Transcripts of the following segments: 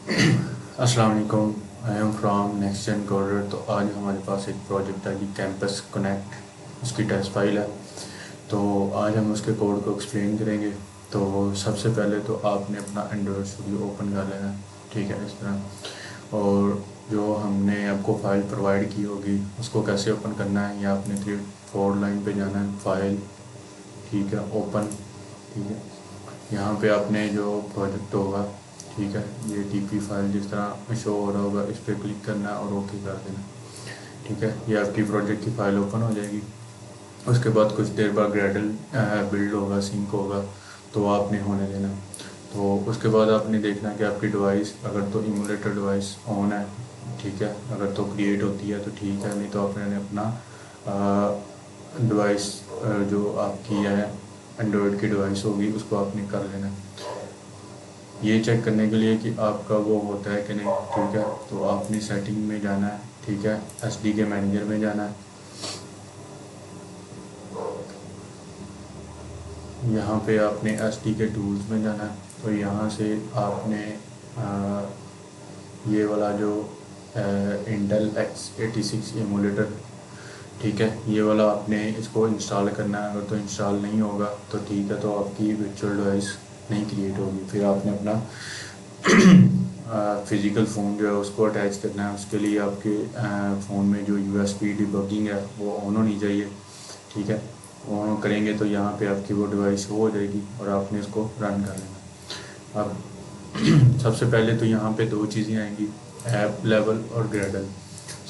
अस्सलाम वालेकुम। I am from next gen coder. तो आज हमारे पास एक प्रोजेक्ट है कि कैंपस कनेक्ट, उसकी टेस्ट फाइल है। तो आज हम उसके कोड को एक्सप्लेन करेंगे। तो सबसे पहले तो आपने अपना एंड्रॉयड स्टूडियो ओपन कर लेना है, ठीक है, इस तरह। और जो हमने आपको फ़ाइल प्रोवाइड की होगी उसको कैसे ओपन करना है, या आपने 3-4 लाइन पे जाना है, फाइल, ठीक है, ओपन, ठीक है। यहाँ पे आपने जो प्रोजेक्ट होगा, ठीक है, ये टीपी फाइल जिस तरह शो हो रहा होगा, इस पर क्लिक करना है और ओके कर देना, ठीक है। ये आपकी प्रोजेक्ट की फ़ाइल ओपन हो जाएगी। उसके बाद कुछ देर बाद ग्रेडल बिल्ड होगा, सिंक होगा, तो आपने होने देना। तो उसके बाद आपने देखना कि आपकी डिवाइस, अगर तो इमूलेटर डिवाइस ऑन है, ठीक है, अगर तो क्रिएट होती है तो ठीक है, नहीं तो आपने अपना डिवाइस जो आपकी है एंड्रॉयड की डिवाइस होगी उसको आपने कर लेना है। ये चेक करने के लिए कि आपका वो होता है कि नहीं, ठीक है, तो आपने सेटिंग में जाना है, ठीक है, एसडी के मैनेजर में जाना है। यहाँ पे आपने एसडी के टूल्स में जाना है। तो यहाँ से आपने आ, ये वाला जो इंटेल x86 एमुलेटर, ठीक है, ये वाला आपने इसको इंस्टॉल करना है। अगर तो इंस्टॉल नहीं होगा तो ठीक है, तो आपकी वर्चुअल डिवाइस नहीं क्रिएट होगी। फिर आपने अपना फ़िज़िकल फ़ोन जो है उसको अटैच करना है। उसके लिए आपके फ़ोन में जो यूएसबी डिबगिंग है वो ऑन होनी चाहिए, ठीक है। ऑन करेंगे तो यहाँ पे आपकी वो डिवाइस हो जाएगी और आपने इसको रन कर लेना। अब सबसे पहले तो यहाँ पे दो चीज़ें आएंगी, ऐप लेवल और ग्रेडल।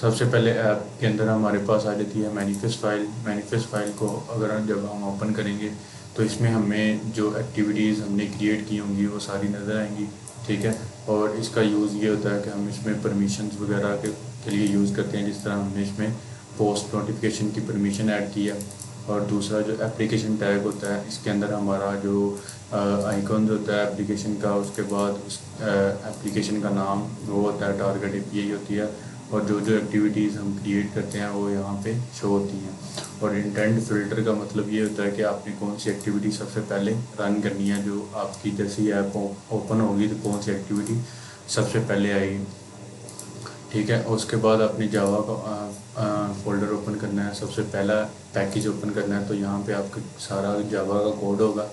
सबसे पहले ऐप के अंदर हमारे पास आ जाती है मैनिफेस्ट फाइल। मैनिफेस्ट फाइल को अगर जब हम ओपन करेंगे तो इसमें हमें जो एक्टिविटीज़ हमने क्रिएट की होंगी वो सारी नज़र आएंगी, ठीक है। और इसका यूज़ ये होता है कि हम इसमें परमिशंस वगैरह के लिए यूज़ करते हैं। जिस तरह हमने इसमें पोस्ट नोटिफिकेशन की परमिशन ऐड की है। और दूसरा जो एप्लीकेशन टैग होता है, इसके अंदर हमारा जो आइकॉन होता है एप्लीकेशन का, उसके बाद उस एप्लीकेशन का नाम वो होता है, टारगेट एपीआई होती है। और जो जो एक्टिविटीज़ हम क्रिएट करते हैं वो यहाँ पे शो होती हैं। और इंटेंट फ़िल्टर का मतलब ये होता है कि आपने कौन सी एक्टिविटी सबसे पहले रन करनी है। जो आपकी जैसी ऐप ओपन होगी तो कौन सी एक्टिविटी सबसे पहले आएगी, ठीक है। और उसके बाद आपने जावा का फ़ोल्डर ओपन करना है, सबसे पहला पैकेज ओपन करना है। तो यहाँ पे आपका सारा जावा का कोड होगा,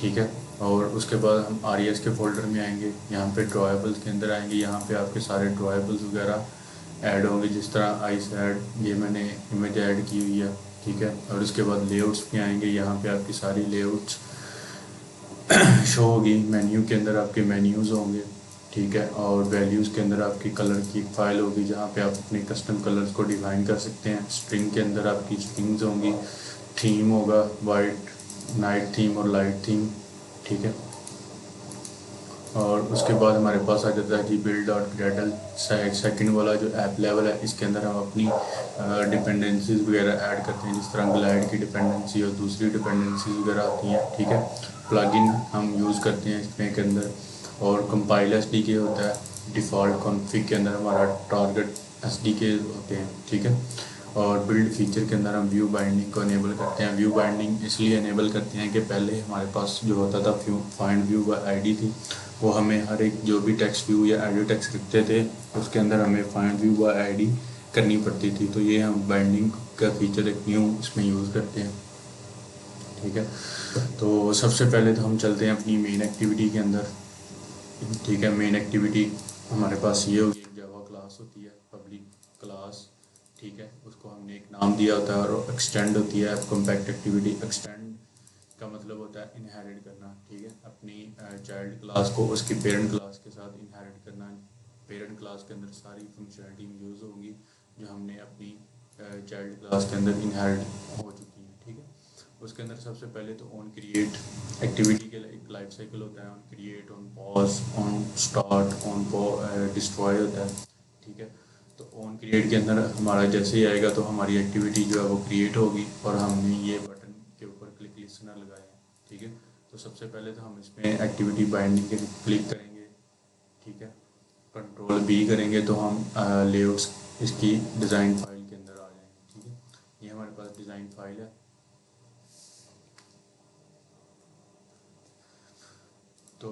ठीक है। और उसके बाद हम आर के फ़ोल्डर में आएंगे, यहाँ पे ड्रॉएबल्स के अंदर आएंगे। यहाँ पे आपके सारे ड्रॉएबल्स वगैरह ऐड होंगे, जिस तरह आइस ऐड, ये मैंने इमेज ऐड की हुई है, ठीक है। और उसके बाद लेआउट्स पे आएंगे, यहाँ पे आपकी सारी लेआउट्स शो होगी। मेन्यू के अंदर आपके मेन्यूज़ होंगे, ठीक है। और वैल्यूज़ के अंदर आपकी कलर की एक फ़ाइल होगी जहाँ पे आप अपने कस्टम कलर्स को डिफ़ाइन कर सकते हैं। स्ट्रिंग के अंदर आपकी स्ट्रिंग्स होंगी। थीम होगा वाइट, नाइट थीम और लाइट थीम, ठीक है। और उसके बाद हमारे पास आ जाता है कि बिल्ड डॉट ग्रेडल। सेकंड वाला जो ऐप लेवल है, इसके अंदर हम अपनी डिपेंडेंसीज वगैरह ऐड करते हैं। जिस तरह ग्लाइड की डिपेंडेंसी और दूसरी डिपेंडेंसीज वगैरह आती हैं, ठीक है। प्लगइन हम यूज़ करते हैं इसमें के अंदर। और कंपाइल एस डी के होता है। डिफ़ॉल्ट कॉन्फ़िग के अंदर हमारा टारगेट एस डी के होते हैं, ठीक है। और बिल्ड फीचर के अंदर हम व्यू बाइंडिंग को इनेबल करते हैं। व्यू बाइंडिंग इसलिए इनेबल करते हैं कि पहले हमारे पास जो होता था फाइंड व्यू बाय आईडी थी, वो हमें हर एक जो भी टेक्स्ट व्यू या एडिट टेक्स्ट लिखते थे उसके अंदर हमें फाइंड व्यू बाय आईडी करनी पड़ती थी। तो ये हम बाइंडिंग का फीचर एक न्यू इसमें यूज़ करते हैं, ठीक है। तो सबसे पहले तो हम चलते हैं अपनी मेन एक्टिविटी के अंदर, ठीक है। मेन एक्टिविटी हमारे पास ये होगी, एक जावा क्लास होती है, पब्लिक क्लास, ठीक है। उसको हमने एक नाम दिया होता है। और एक्सटेंड होती है कॉम्पैक्ट एक्टिविटी। एक्सटेंड का मतलब होता है इनहेरिट करना, ठीक है। अपनी चाइल्ड क्लास को उसकी पेरेंट क्लास के साथ इनहेरिट करना। पेरेंट क्लास के अंदर सारी फंक्शनलिटी यूज़ होंगी जो हमने अपनी चाइल्ड क्लास के अंदर इनहेरिट हो चुकी हैं, ठीक है। उसके अंदर सबसे पहले तो ऑन क्रिएट एक्टिविटी के एक लाइफ साइकिल होता है। On create, on pause, on start, on destroy होता है, ठीक है। तो ऑन क्रिएट के अंदर हमारा जैसे ही आएगा तो हमारी एक्टिविटी जो है वो क्रिएट होगी और हमने ये बटन के ऊपर क्लिक लिसनर लगाया है, ठीक है। तो सबसे पहले तो हम इसमें एक्टिविटी बाइंडिंग के क्लिक करेंगे, ठीक है। कंट्रोल बी करेंगे तो हम लेआउट्स इसकी डिज़ाइन फाइल के अंदर आ जाएंगे, ठीक है। ये हमारे पास डिज़ाइन फाइल है। तो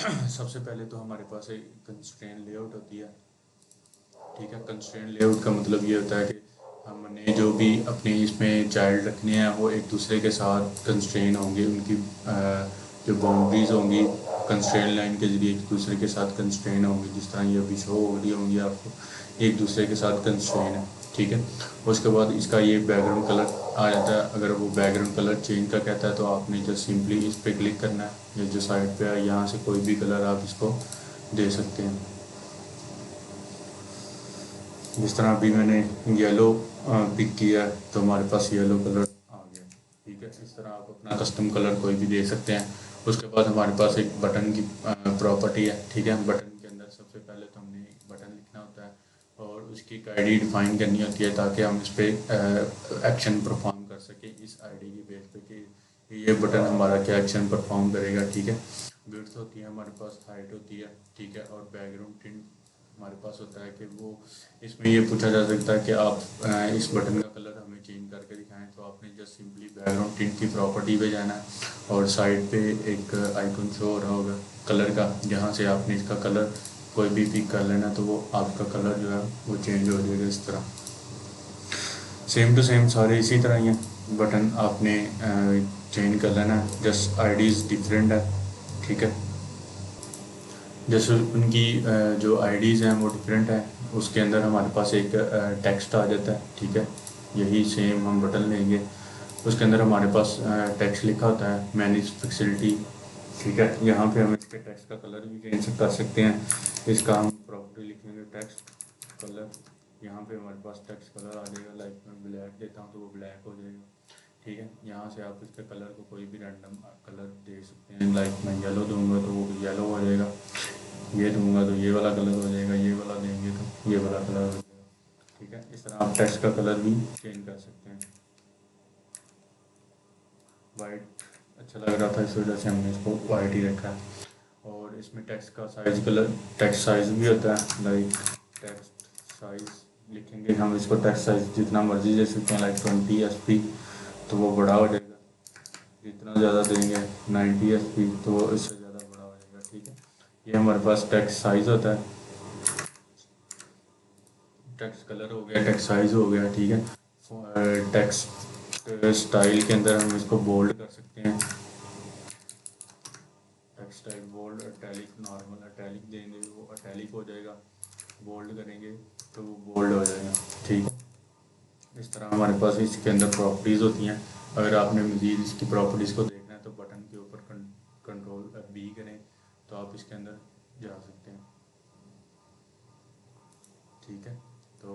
सबसे पहले तो हमारे पास एक कंस्ट्रेंट लेआउट होती है, ठीक है। कंस्ट्रेंट लेआउट का मतलब ये होता है कि हमने जो भी अपने इसमें चाइल्ड रखने हैं वो एक दूसरे के साथ कंस्ट्रेन होंगे, उनकी जो बाउंड्रीज होंगी कंस्ट्रेंट लाइन के ज़रिए एक दूसरे के साथ कंस्ट्रेन होंगी, जिस तरह ये अभी शो हो रही होंगी आपको, एक दूसरे के साथ कंस्ट्रेन है, ठीक है। उसके बाद इसका ये बैकग्राउंड कलर आ जाता है। अगर वो बैकग्राउंड कलर चेंज का कहता है तो आपने जस्ट सिंपली इस पर क्लिक करना है, ये जो साइड पे है यहाँ से कोई भी कलर आप इसको दे सकते हैं। जिस तरह अभी मैंने येलो पिक किया तो हमारे पास येलो कलर आ गया, ठीक है। इस तरह आप अपना कस्टम कलर कोई भी दे सकते हैं। उसके बाद हमारे पास एक बटन की प्रॉपर्टी है, ठीक है। बटन के अंदर सबसे पहले तो हमने बटन लिखना होता है और उसकी एक आईडी डिफाइन करनी होती है ताकि हम इस पर एक्शन परफॉर्म कर सकें इस आईडी की बेस पे कि ये बटन हमारा क्या एक्शन परफॉर्म करेगा, ठीक है। विड्थ होती है हमारे पास, हाइट होती है, ठीक है। और बैकग्राउंड टिंट हमारे पास होता है कि वो इसमें ये पूछा जा सकता है कि आप इस बटन का कलर हमें चेंज करके दिखाएं, तो आपने जस्ट सिंपली बैकग्राउंड टिंट की प्रॉपर्टी पे जाना है और साइड पे एक आइकन शो हो रहा होगा कलर का, जहाँ से आपने इसका कलर कोई भी पिक कर लेना तो वो आपका कलर जो है वो चेंज हो जाएगा इस तरह। सेम टू सेम सारे इसी तरह ही हैं। बटन आपने चेंज कर लेना है, जस्ट आईडीज़ डिफरेंट है, ठीक है। जैसे उनकी जो आईडीज़ हैं वो डिफरेंट है, उसके अंदर हमारे पास एक टेक्स्ट आ जाता है, ठीक है। यही सेम हम बटन लेंगे, उसके अंदर हमारे पास टेक्स्ट लिखा होता है मैनेज फैसिलिटी, ठीक है। यहाँ पे हम इसके टेक्स्ट का कलर भी चेंज कर सकते हैं। इसका हम प्रॉपर्टी लिखेंगे टेक्स्ट कलर, यहाँ पे हमारे पास टेक्स्ट कलर आ जाएगा। लाइक मैं ब्लैक देता हूँ तो वो ब्लैक हो जाएगा, ठीक है। यहाँ से आप इसके कलर को कोई भी रैंडम कलर दे सकते हैं। लाइक मैं येलो दूंगा तो वो येलो हो जाएगा, ये दूंगा तो ये वाला कलर हो जाएगा, ये वाला देंगे तो ये वाला कलर हो जाएगा, ठीक है। इस तरह आप टेक्स्ट का कलर भी चेंज कर सकते हैं। वाइट अच्छा लग रहा था इस वजह से हमने इसको वाइट ही रखा है। और इसमें टेक्स्ट का साइज कलर टेक्स्ट साइज़ भी होता है। लाइक टेक्स्ट साइज़ लिखेंगे हम, इसको टेक्स्ट साइज़ जितना मर्जी दे सकते हैं, लाइक 20 SP तो वो बड़ा हो जाएगा। जितना ज़्यादा देंगे 90 SP तो वो इससे ज़्यादा बड़ा हो जाएगा, ठीक है। ये हमारे पास टेक्स्ट साइज़ होता है। टेक्स्ट कलर हो गया, टेक्स्ट साइज़ हो गया, ठीक है। टेक्स्ट स्टाइल के अंदर हम इसको बोल्ड कर सकते हैं। Text style bold, italic, normal, italic देंगे वो अटैलिक हो जाएगा, बोल्ड करेंगे तो वो बोल्ड हो जाएगा, ठीक है। इस तरह हमारे पास इसके अंदर प्रॉपर्टीज़ होती हैं। अगर आपने मज़ीद इसकी प्रॉपर्टीज़ को देखना है तो बटन के ऊपर कंट्रोल B करें तो आप इसके अंदर जा सकते हैं, ठीक है। तो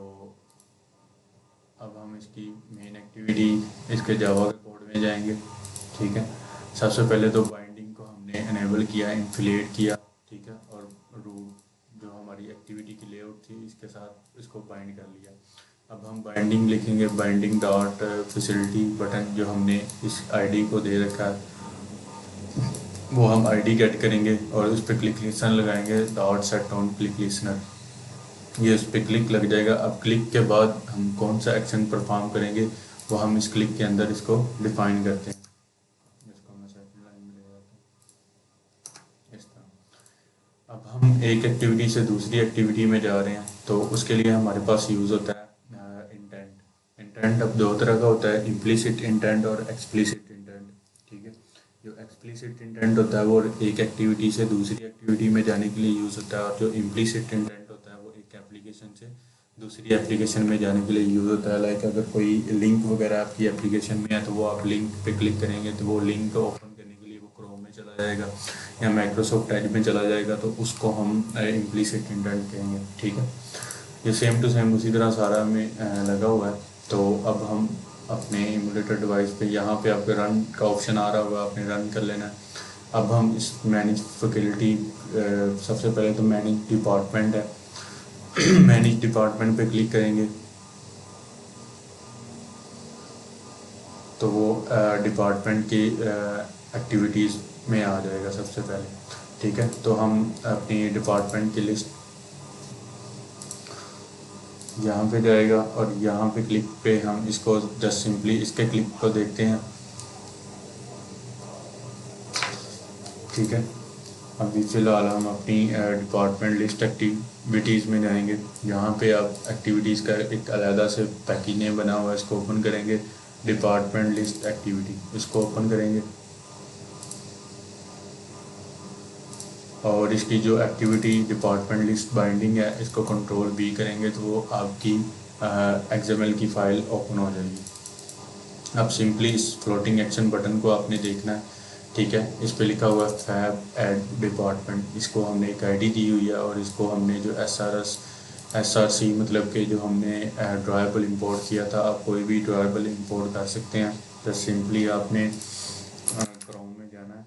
अब हम इसकी मेन एक्टिविटी इसके जावा के कोड में जाएंगे, ठीक है। सबसे पहले तो बाइंडिंग को हमने इनेबल किया, इन्फ्लेट किया, ठीक है। और रूट जो हमारी एक्टिविटी की लेआउट थी इसके साथ इसको बाइंड कर लिया। अब हम बाइंडिंग लिखेंगे, बाइंडिंग डॉट फैसिलिटी बटन जो हमने इस आईडी को दे रखा है वो हम आईडी गेट करेंगे और उस पर क्लिक लिसनर लगाएंगे, dot set on click listener, ये उस पर क्लिक लग जाएगा। अब क्लिक के बाद हम कौन सा एक्शन परफॉर्म करेंगे वो हम इस क्लिक के अंदर इसको डिफाइन करते हैं। इसको मैं सेकंड लाइन में ले जाता हूँ इस तरह। अब हम एक एक्टिविटी से दूसरी एक्टिविटी में जा रहे हैं तो उसके लिए हमारे पास यूज़ होता है इंटेंट। इंटेंट अब दो तरह का होता है, इम्प्लिसिट इंटेंट और एक्सप्लिसिट इंटेंट, ठीक है। जो एक्सप्लिसिट इंटेंट होता है वो एक एक्टिविटी से दूसरी एक्टिविटी में जाने के लिए यूज़ होता है, और जो इम्प्लिसिट इंटेंट होता है वो एक एप्लीकेशन से दूसरी एप्लीकेशन में जाने के लिए यूज़ होता है। लाइक अगर कोई लिंक वगैरह आपकी एप्लीकेशन में है तो वो आप लिंक पे क्लिक करेंगे तो वो लिंक ओपन करने के लिए वो क्रोम में चला जाएगा या माइक्रोसॉफ्ट एज में चला जाएगा, तो उसको हम इम्प्लिसिट इंटेंट कहेंगे, ठीक है। ये सेम टू सेम उसी तरह सारा में लगा हुआ है। तो अब हम अपने इमुलेटर डिवाइस पे यहाँ पे आपके रन का ऑप्शन आ रहा होगा, आपने रन कर लेना है। अब हम इस मैनेज फैकल्टी सबसे पहले तो मैनेज डिपार्टमेंट है मैनेज डिपार्टमेंट पे क्लिक करेंगे तो वो डिपार्टमेंट की एक्टिविटीज़ में आ जाएगा सबसे पहले, ठीक है। तो हम अपनी डिपार्टमेंट की लिस्ट यहाँ पे जाएगा और यहाँ पे क्लिक पे हम इसको जस्ट सिंपली इसके क्लिक को देखते हैं, ठीक है। अभी फ़िलहाल हम अपनी डिपार्टमेंट लिस्ट एक्टिविटीज़ में जाएंगे। यहाँ पे आप एक्टिविटीज़ का एक अलहदा से पैकेज नेम बना हुआ है, इसको ओपन करेंगे। डिपार्टमेंट लिस्ट एक्टिविटी, इसको ओपन करेंगे और इसकी जो एक्टिविटी डिपार्टमेंट लिस्ट बाइंडिंग है इसको कंट्रोल बी करेंगे तो वो आपकी एक्सएमएल की फ़ाइल ओपन हो जाएगी। अब सिंपली इस फ्लोटिंग एक्शन बटन को आपने देखना है, ठीक है। इस पे लिखा हुआ है फैब एड डिपार्टमेंट, इसको हमने एक आईडी दी हुई है और इसको हमने जो एसआरसी मतलब कि जो हमने ड्राइबल इंपोर्ट किया था, आप कोई भी ड्राइबल इंपोर्ट कर सकते हैं। तो सिंपली आपने क्रोम में जाना है,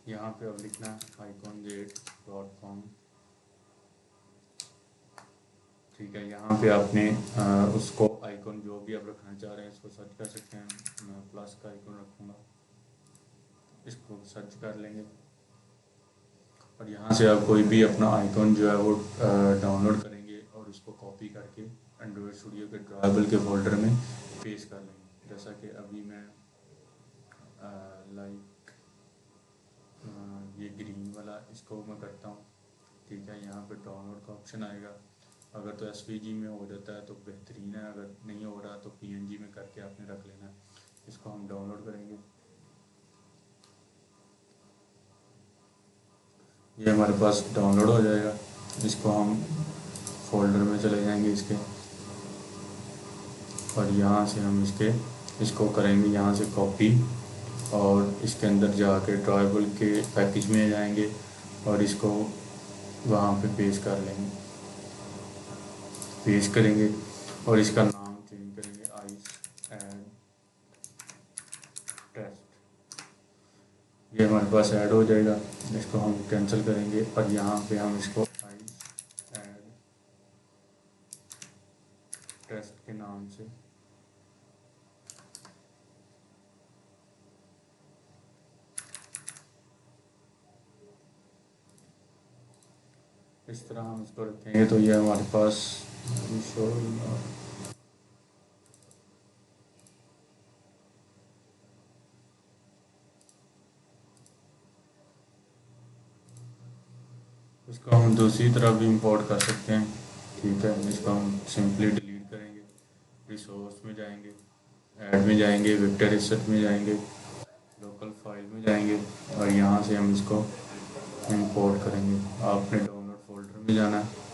यहाँ पे अब लिखना है iconjet.com, ठीक है। यहाँ पे आपने उसको आइकन जो भी आप रखना चाह रहे हैं इसको सर्च कर सकते हैं। मैं प्लस का आइकन रखूँगा, इसको सर्च कर लेंगे और यहाँ से आप कोई भी अपना आइकन जो है वो डाउनलोड करेंगे और उसको कॉपी करके एंड्रॉयड स्टूडियो के ड्राइबल के फोल्डर में पेस्ट कर लेंगे। जैसा कि अभी मैं लाइक ये ग्रीन वाला इसको मैं करता हूँ, ठीक है। यहाँ पे डाउनलोड का ऑप्शन आएगा, अगर तो एसवीजी में हो जाता है तो बेहतरीन है, अगर नहीं हो रहा तो पीएनजी में करके आपने रख लेना है। इसको हम डाउनलोड करेंगे, ये हमारे पास डाउनलोड हो जाएगा। इसको हम फोल्डर में चले जाएंगे इसके और यहाँ से हम इसको करेंगे यहाँ से कॉपी और इसके अंदर जाके ड्राइबल के पैकेज में जाएंगे और इसको वहाँ पे पेस्ट कर लेंगे, पेस्ट करेंगे और इसका नाम चेंज करेंगे आइस एंड टेस्ट। ये हमारे पास ऐड हो जाएगा, इसको हम कैंसिल करेंगे और यहाँ पे हम इसको आइस एंड टेस्ट के नाम से इस तरह हम इसको रखेंगे तो ये हमारे पास इसको हम दूसरी तरफ भी इंपोर्ट कर सकते हैं, ठीक है। इसको हम सिंपली डिलीट करेंगे, रिसोर्स में जाएंगे, ऐड में जाएंगे, वेक्टर एसेट में जाएंगे, लोकल फाइल में जाएंगे और यहाँ से हम इसको इंपोर्ट करेंगे। आपने डाउनलोड फोल्डर में जाना है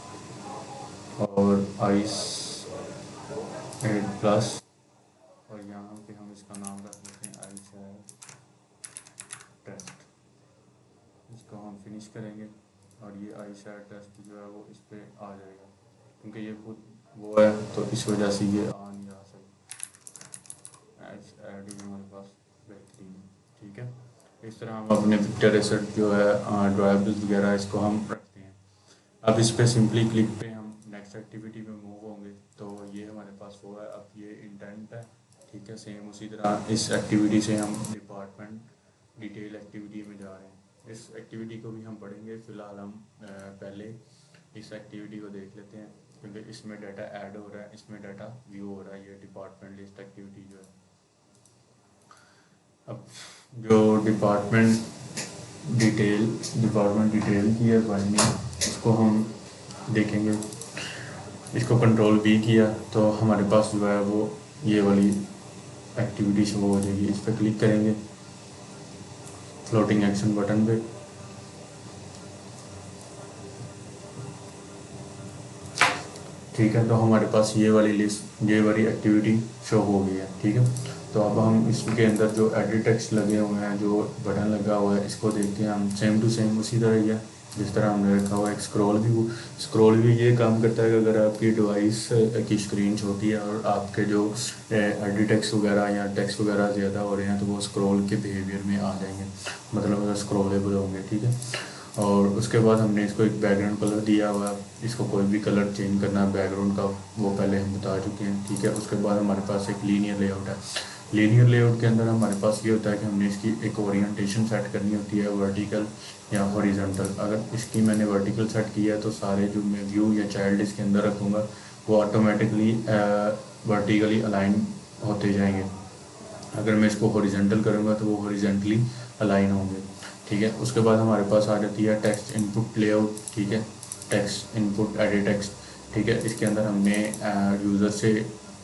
और आइस एड प्लस और यहाँ पे हम इसका नाम रख देते हैं आइस एड टेस्ट। इसको हम फिनिश करेंगे और ये आइस एड टेस्ट जो है वो इस पर आ जाएगा, क्योंकि ये खुद वो है तो इस वजह से ये आ नहीं आ सकता। आइस एड ही हमारे पास बेहतरीन, ठीक है। इस तरह हम अपने वेक्टर एसेट जो है ड्राइबल्स वगैरह इसको हम रखते हैं। अब इस पर सिंपली क्लिक पे हम नेक्स्ट एक्टिविटी में मूव होंगे तो ये हमारे पास वो है। अब ये इंटेंट है, ठीक है। सेम उसी तरह इस एक्टिविटी से हम डिपार्टमेंट डिटेल एक्टिविटी में जा रहे हैं। इस एक्टिविटी को भी हम पढ़ेंगे, फ़िलहाल हम पहले इस एक्टिविटी को देख लेते हैं क्योंकि इसमें डाटा ऐड हो रहा है, इसमें डाटा व्यू हो रहा है। ये डिपार्टमेंट लिस्ट एक्टिविटी जो है, अब जो डिपार्टमेंट डिटेल की है बाइंडिंग, इसको हम देखेंगे। इसको कंट्रोल बी किया तो हमारे पास जो है वो ये वाली एक्टिविटी शो हो जाएगी। इस पर क्लिक करेंगे फ्लोटिंग एक्शन बटन पे, ठीक है। तो हमारे पास ये वाली लिस्ट, ये वाली एक्टिविटी शो हो गई है, ठीक है। तो अब हम इसके अंदर जो एडिट टेक्स्ट लगे हुए हैं, जो बटन लगा हुआ है, इसको देखते हैं हम। सेम टू सेम उसी तरह ही है जिस तरह हमने रखा हुआ है। स्क्रॉल भी ये काम करता है कि अगर आपकी डिवाइस की स्क्रीन छोटी है और आपके जो एडिट टेक्स्ट वगैरह या टेक्स्ट वगैरह ज़्यादा हो रहे हैं तो वो स्क्रॉल के बिहेवियर में आ जाएंगे, मतलब अगर स्क्रॉलेबल होंगे, ठीक है। और उसके बाद हमने इसको एक बैकग्राउंड कलर दिया हुआ है, इसको कोई भी कलर चेंज करना है बैकग्राउंड का वो पहले हम बता चुके हैं, ठीक है। उसके बाद हमारे पास एक लीनियर लेआउट है। लीनियर लेआउट के अंदर हमारे पास ये होता है कि हमने इसकी एक ओरिएंटेशन सेट करनी होती है, वर्टिकल या हॉरिजॉन्टल। अगर इसकी मैंने वर्टिकल सेट किया तो सारे जो मैं व्यू या चाइल्ड इसके अंदर रखूँगा वो ऑटोमेटिकली वर्टिकली अलाइन होते जाएंगे, अगर मैं इसको हॉरिजेंटल करूँगा तो वो हॉरिजेंटली अलाइन होंगे। ठीक है, उसके बाद हमारे पास आ जाती है टेक्स्ट इनपुट लेआउट। ठीक है, टेक्स्ट इनपुट एडिट टेक्स्ट। ठीक है, इसके अंदर हमने यूज़र से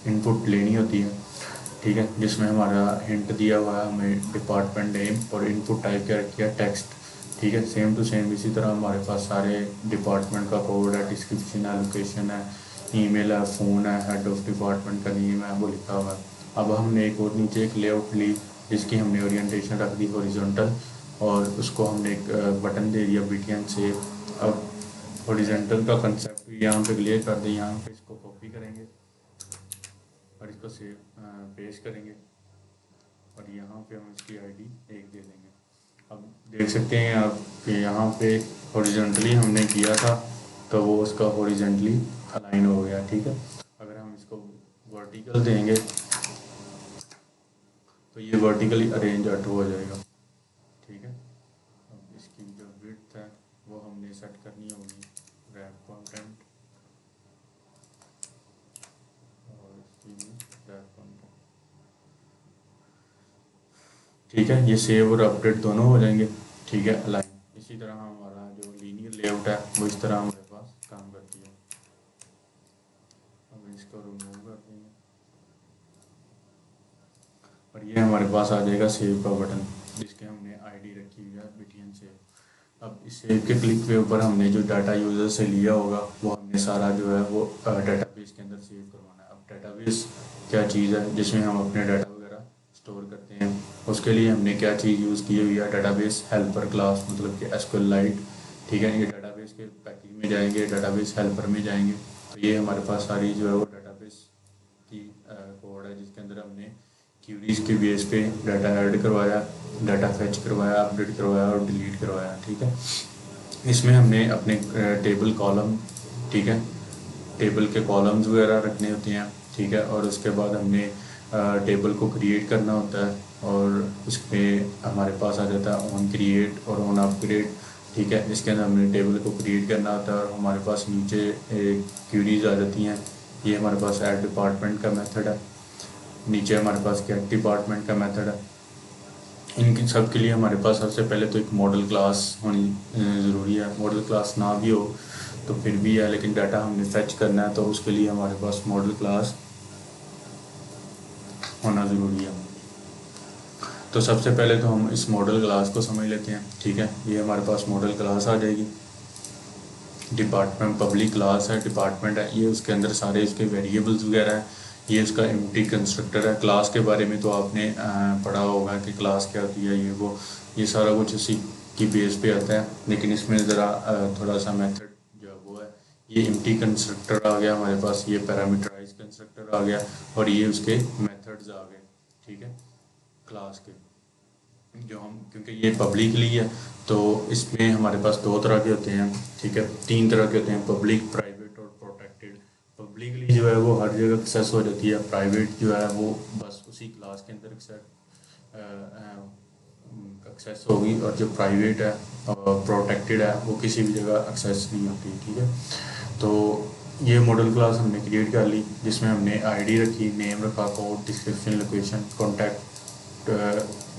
इनपुट लेनी होती है। ठीक है, जिसमें हमारा हिंट दिया हुआ है हमें डिपार्टमेंट नेम और इनपुट टाइप क्या रखी है टेक्स्ट। ठीक है, सेम टू सेम इसी तरह हमारे पास सारे डिपार्टमेंट का कोड है, डिस्क्रिप्शन है, लोकेशन है, ईमेल है, फ़ोन है, हेड ऑफ डिपार्टमेंट का नेम है, वो लिखा हुआ है। अब हमने एक और नीचे एक लेआउट ली जिसकी हमने ओरिएंटेशन रख दी हॉरिजॉन्टल, और उसको हमने एक बटन दे दिया बीटीएन से। अब हॉरिजॉन्टल का कंसेप्ट यहाँ पे क्लियर कर दें, यहाँ पे इसको कॉपी करेंगे और इसको सेव पेस्ट करेंगे और यहाँ पे हम इसकी आईडी 1 दे देंगे। अब देख सकते हैं आप कि यहाँ पे हॉरिजॉन्टली हमने किया था तो वो उसका हॉरिजॉन्टली अलाइन हो गया। ठीक है, अगर हम इसको वर्टिकल देंगे तो ये वर्टिकली अरेंज ऑटो हो जाएगा। ठीक है, अब इसकी जो विड्थ है वो हमने सेट करनी होगी रैप कंटेंट और इसकी रैप कंटेंट। ठीक है, ये सेव और अपडेट दोनों हो जाएंगे। ठीक है, अलाइन। इसी तरह हमारा जो लीनियर लेआउट है वो इस तरह हमारे पास काम करती है। अब इसको रिमूव कर देंगे और ये हमारे पास आ जाएगा सेव का बटन जिसके हमने आईडी रखी हुई है बीटीएन सेव। अब इस सेव के क्लिक के ऊपर हमने जो डाटा यूज़र से लिया होगा वो हमने सारा जो है वो डाटाबेस के अंदर सेव करवाना है। अब डाटाबेस क्या चीज़ है जिसमें हम अपने डाटा वगैरह स्टोर करते हैं, उसके लिए हमने क्या चीज़ यूज़ की हुई है डाटाबेस हेल्पर क्लास, मतलब कि एसक्यूएललाइट। ठीक है, ये डाटाबेस के पैकेज में जाएंगे, डाटाबेस हेल्पर में जाएंगे तो ये हमारे पास सारी जो है वो डाटाबेस की कोड है जिसके अंदर हमने क्यूरीज के बेस पे डाटा ऐड करवाया, डाटा फेच करवाया, अपडेट करवाया और डिलीट करवाया। ठीक है, इसमें हमने अपने टेबल कॉलम, ठीक है, टेबल के कॉलम्स वगैरह रखने होते हैं। ठीक है, और उसके बाद हमने टेबल को क्रिएट करना होता है और उसमें हमारे पास आ जाता है ऑन क्रिएट और ऑन अपग्रेड। ठीक है, इसके अंदर हमने टेबल को क्रिएट करना होता है और हमारे पास नीचे क्यूरीज आ जाती हैं। ये हमारे पास ऐड डिपार्टमेंट का मेथड है, नीचे हमारे पास गेट डिपार्टमेंट का मेथड है। इनकी सब के लिए हमारे पास सबसे पहले तो एक मॉडल क्लास होनी ज़रूरी है। मॉडल क्लास ना भी हो तो फिर भी है, लेकिन डाटा हमने फेच करना है तो उसके लिए हमारे पास मॉडल क्लास होना ज़रूरी है। तो सबसे पहले तो हम इस मॉडल क्लास को समझ लेते हैं। ठीक है, ये हमारे पास मॉडल क्लास आ जाएगी। डिपार्टमेंट पब्लिक क्लास है, डिपार्टमेंट है, ये उसके अंदर सारे इसके वेरिएबल्स वगैरह हैं। ये इसका एम्प्टी कंस्ट्रक्टर है। क्लास के बारे में तो आपने पढ़ा होगा कि क्लास क्या होती है, ये सारा कुछ उसी की बेस पे आता है, लेकिन इसमें ज़रा थोड़ा सा मेथड जो है वो है। ये एम्प्टी कंस्ट्रक्टर आ गया हमारे पास, ये पैरामीटराइज कंस्ट्रक्टर आ गया और ये उसके मेथड्स आ गए। ठीक है, क्लास के जो हम, क्योंकि ये पब्लिकली है तो इसमें हमारे पास 2 तरह के होते हैं। ठीक है, 3 तरह के होते हैं, पब्लिक, प्राइवेट और प्रोटेक्टेड। पब्लिकली जो है वो हर जगह एक्सेस हो जाती है, प्राइवेट जो है वो बस उसी क्लास के अंदर एक्सेस होगी, और जो प्राइवेट है और प्रोटेक्टेड है वो किसी भी जगह एक्सेस नहीं होती। ठीक है, तो ये मॉडल क्लास हमने क्रिएट कर ली जिसमें हमने आईडी रखी, नेम रखा, code, description, location, contact,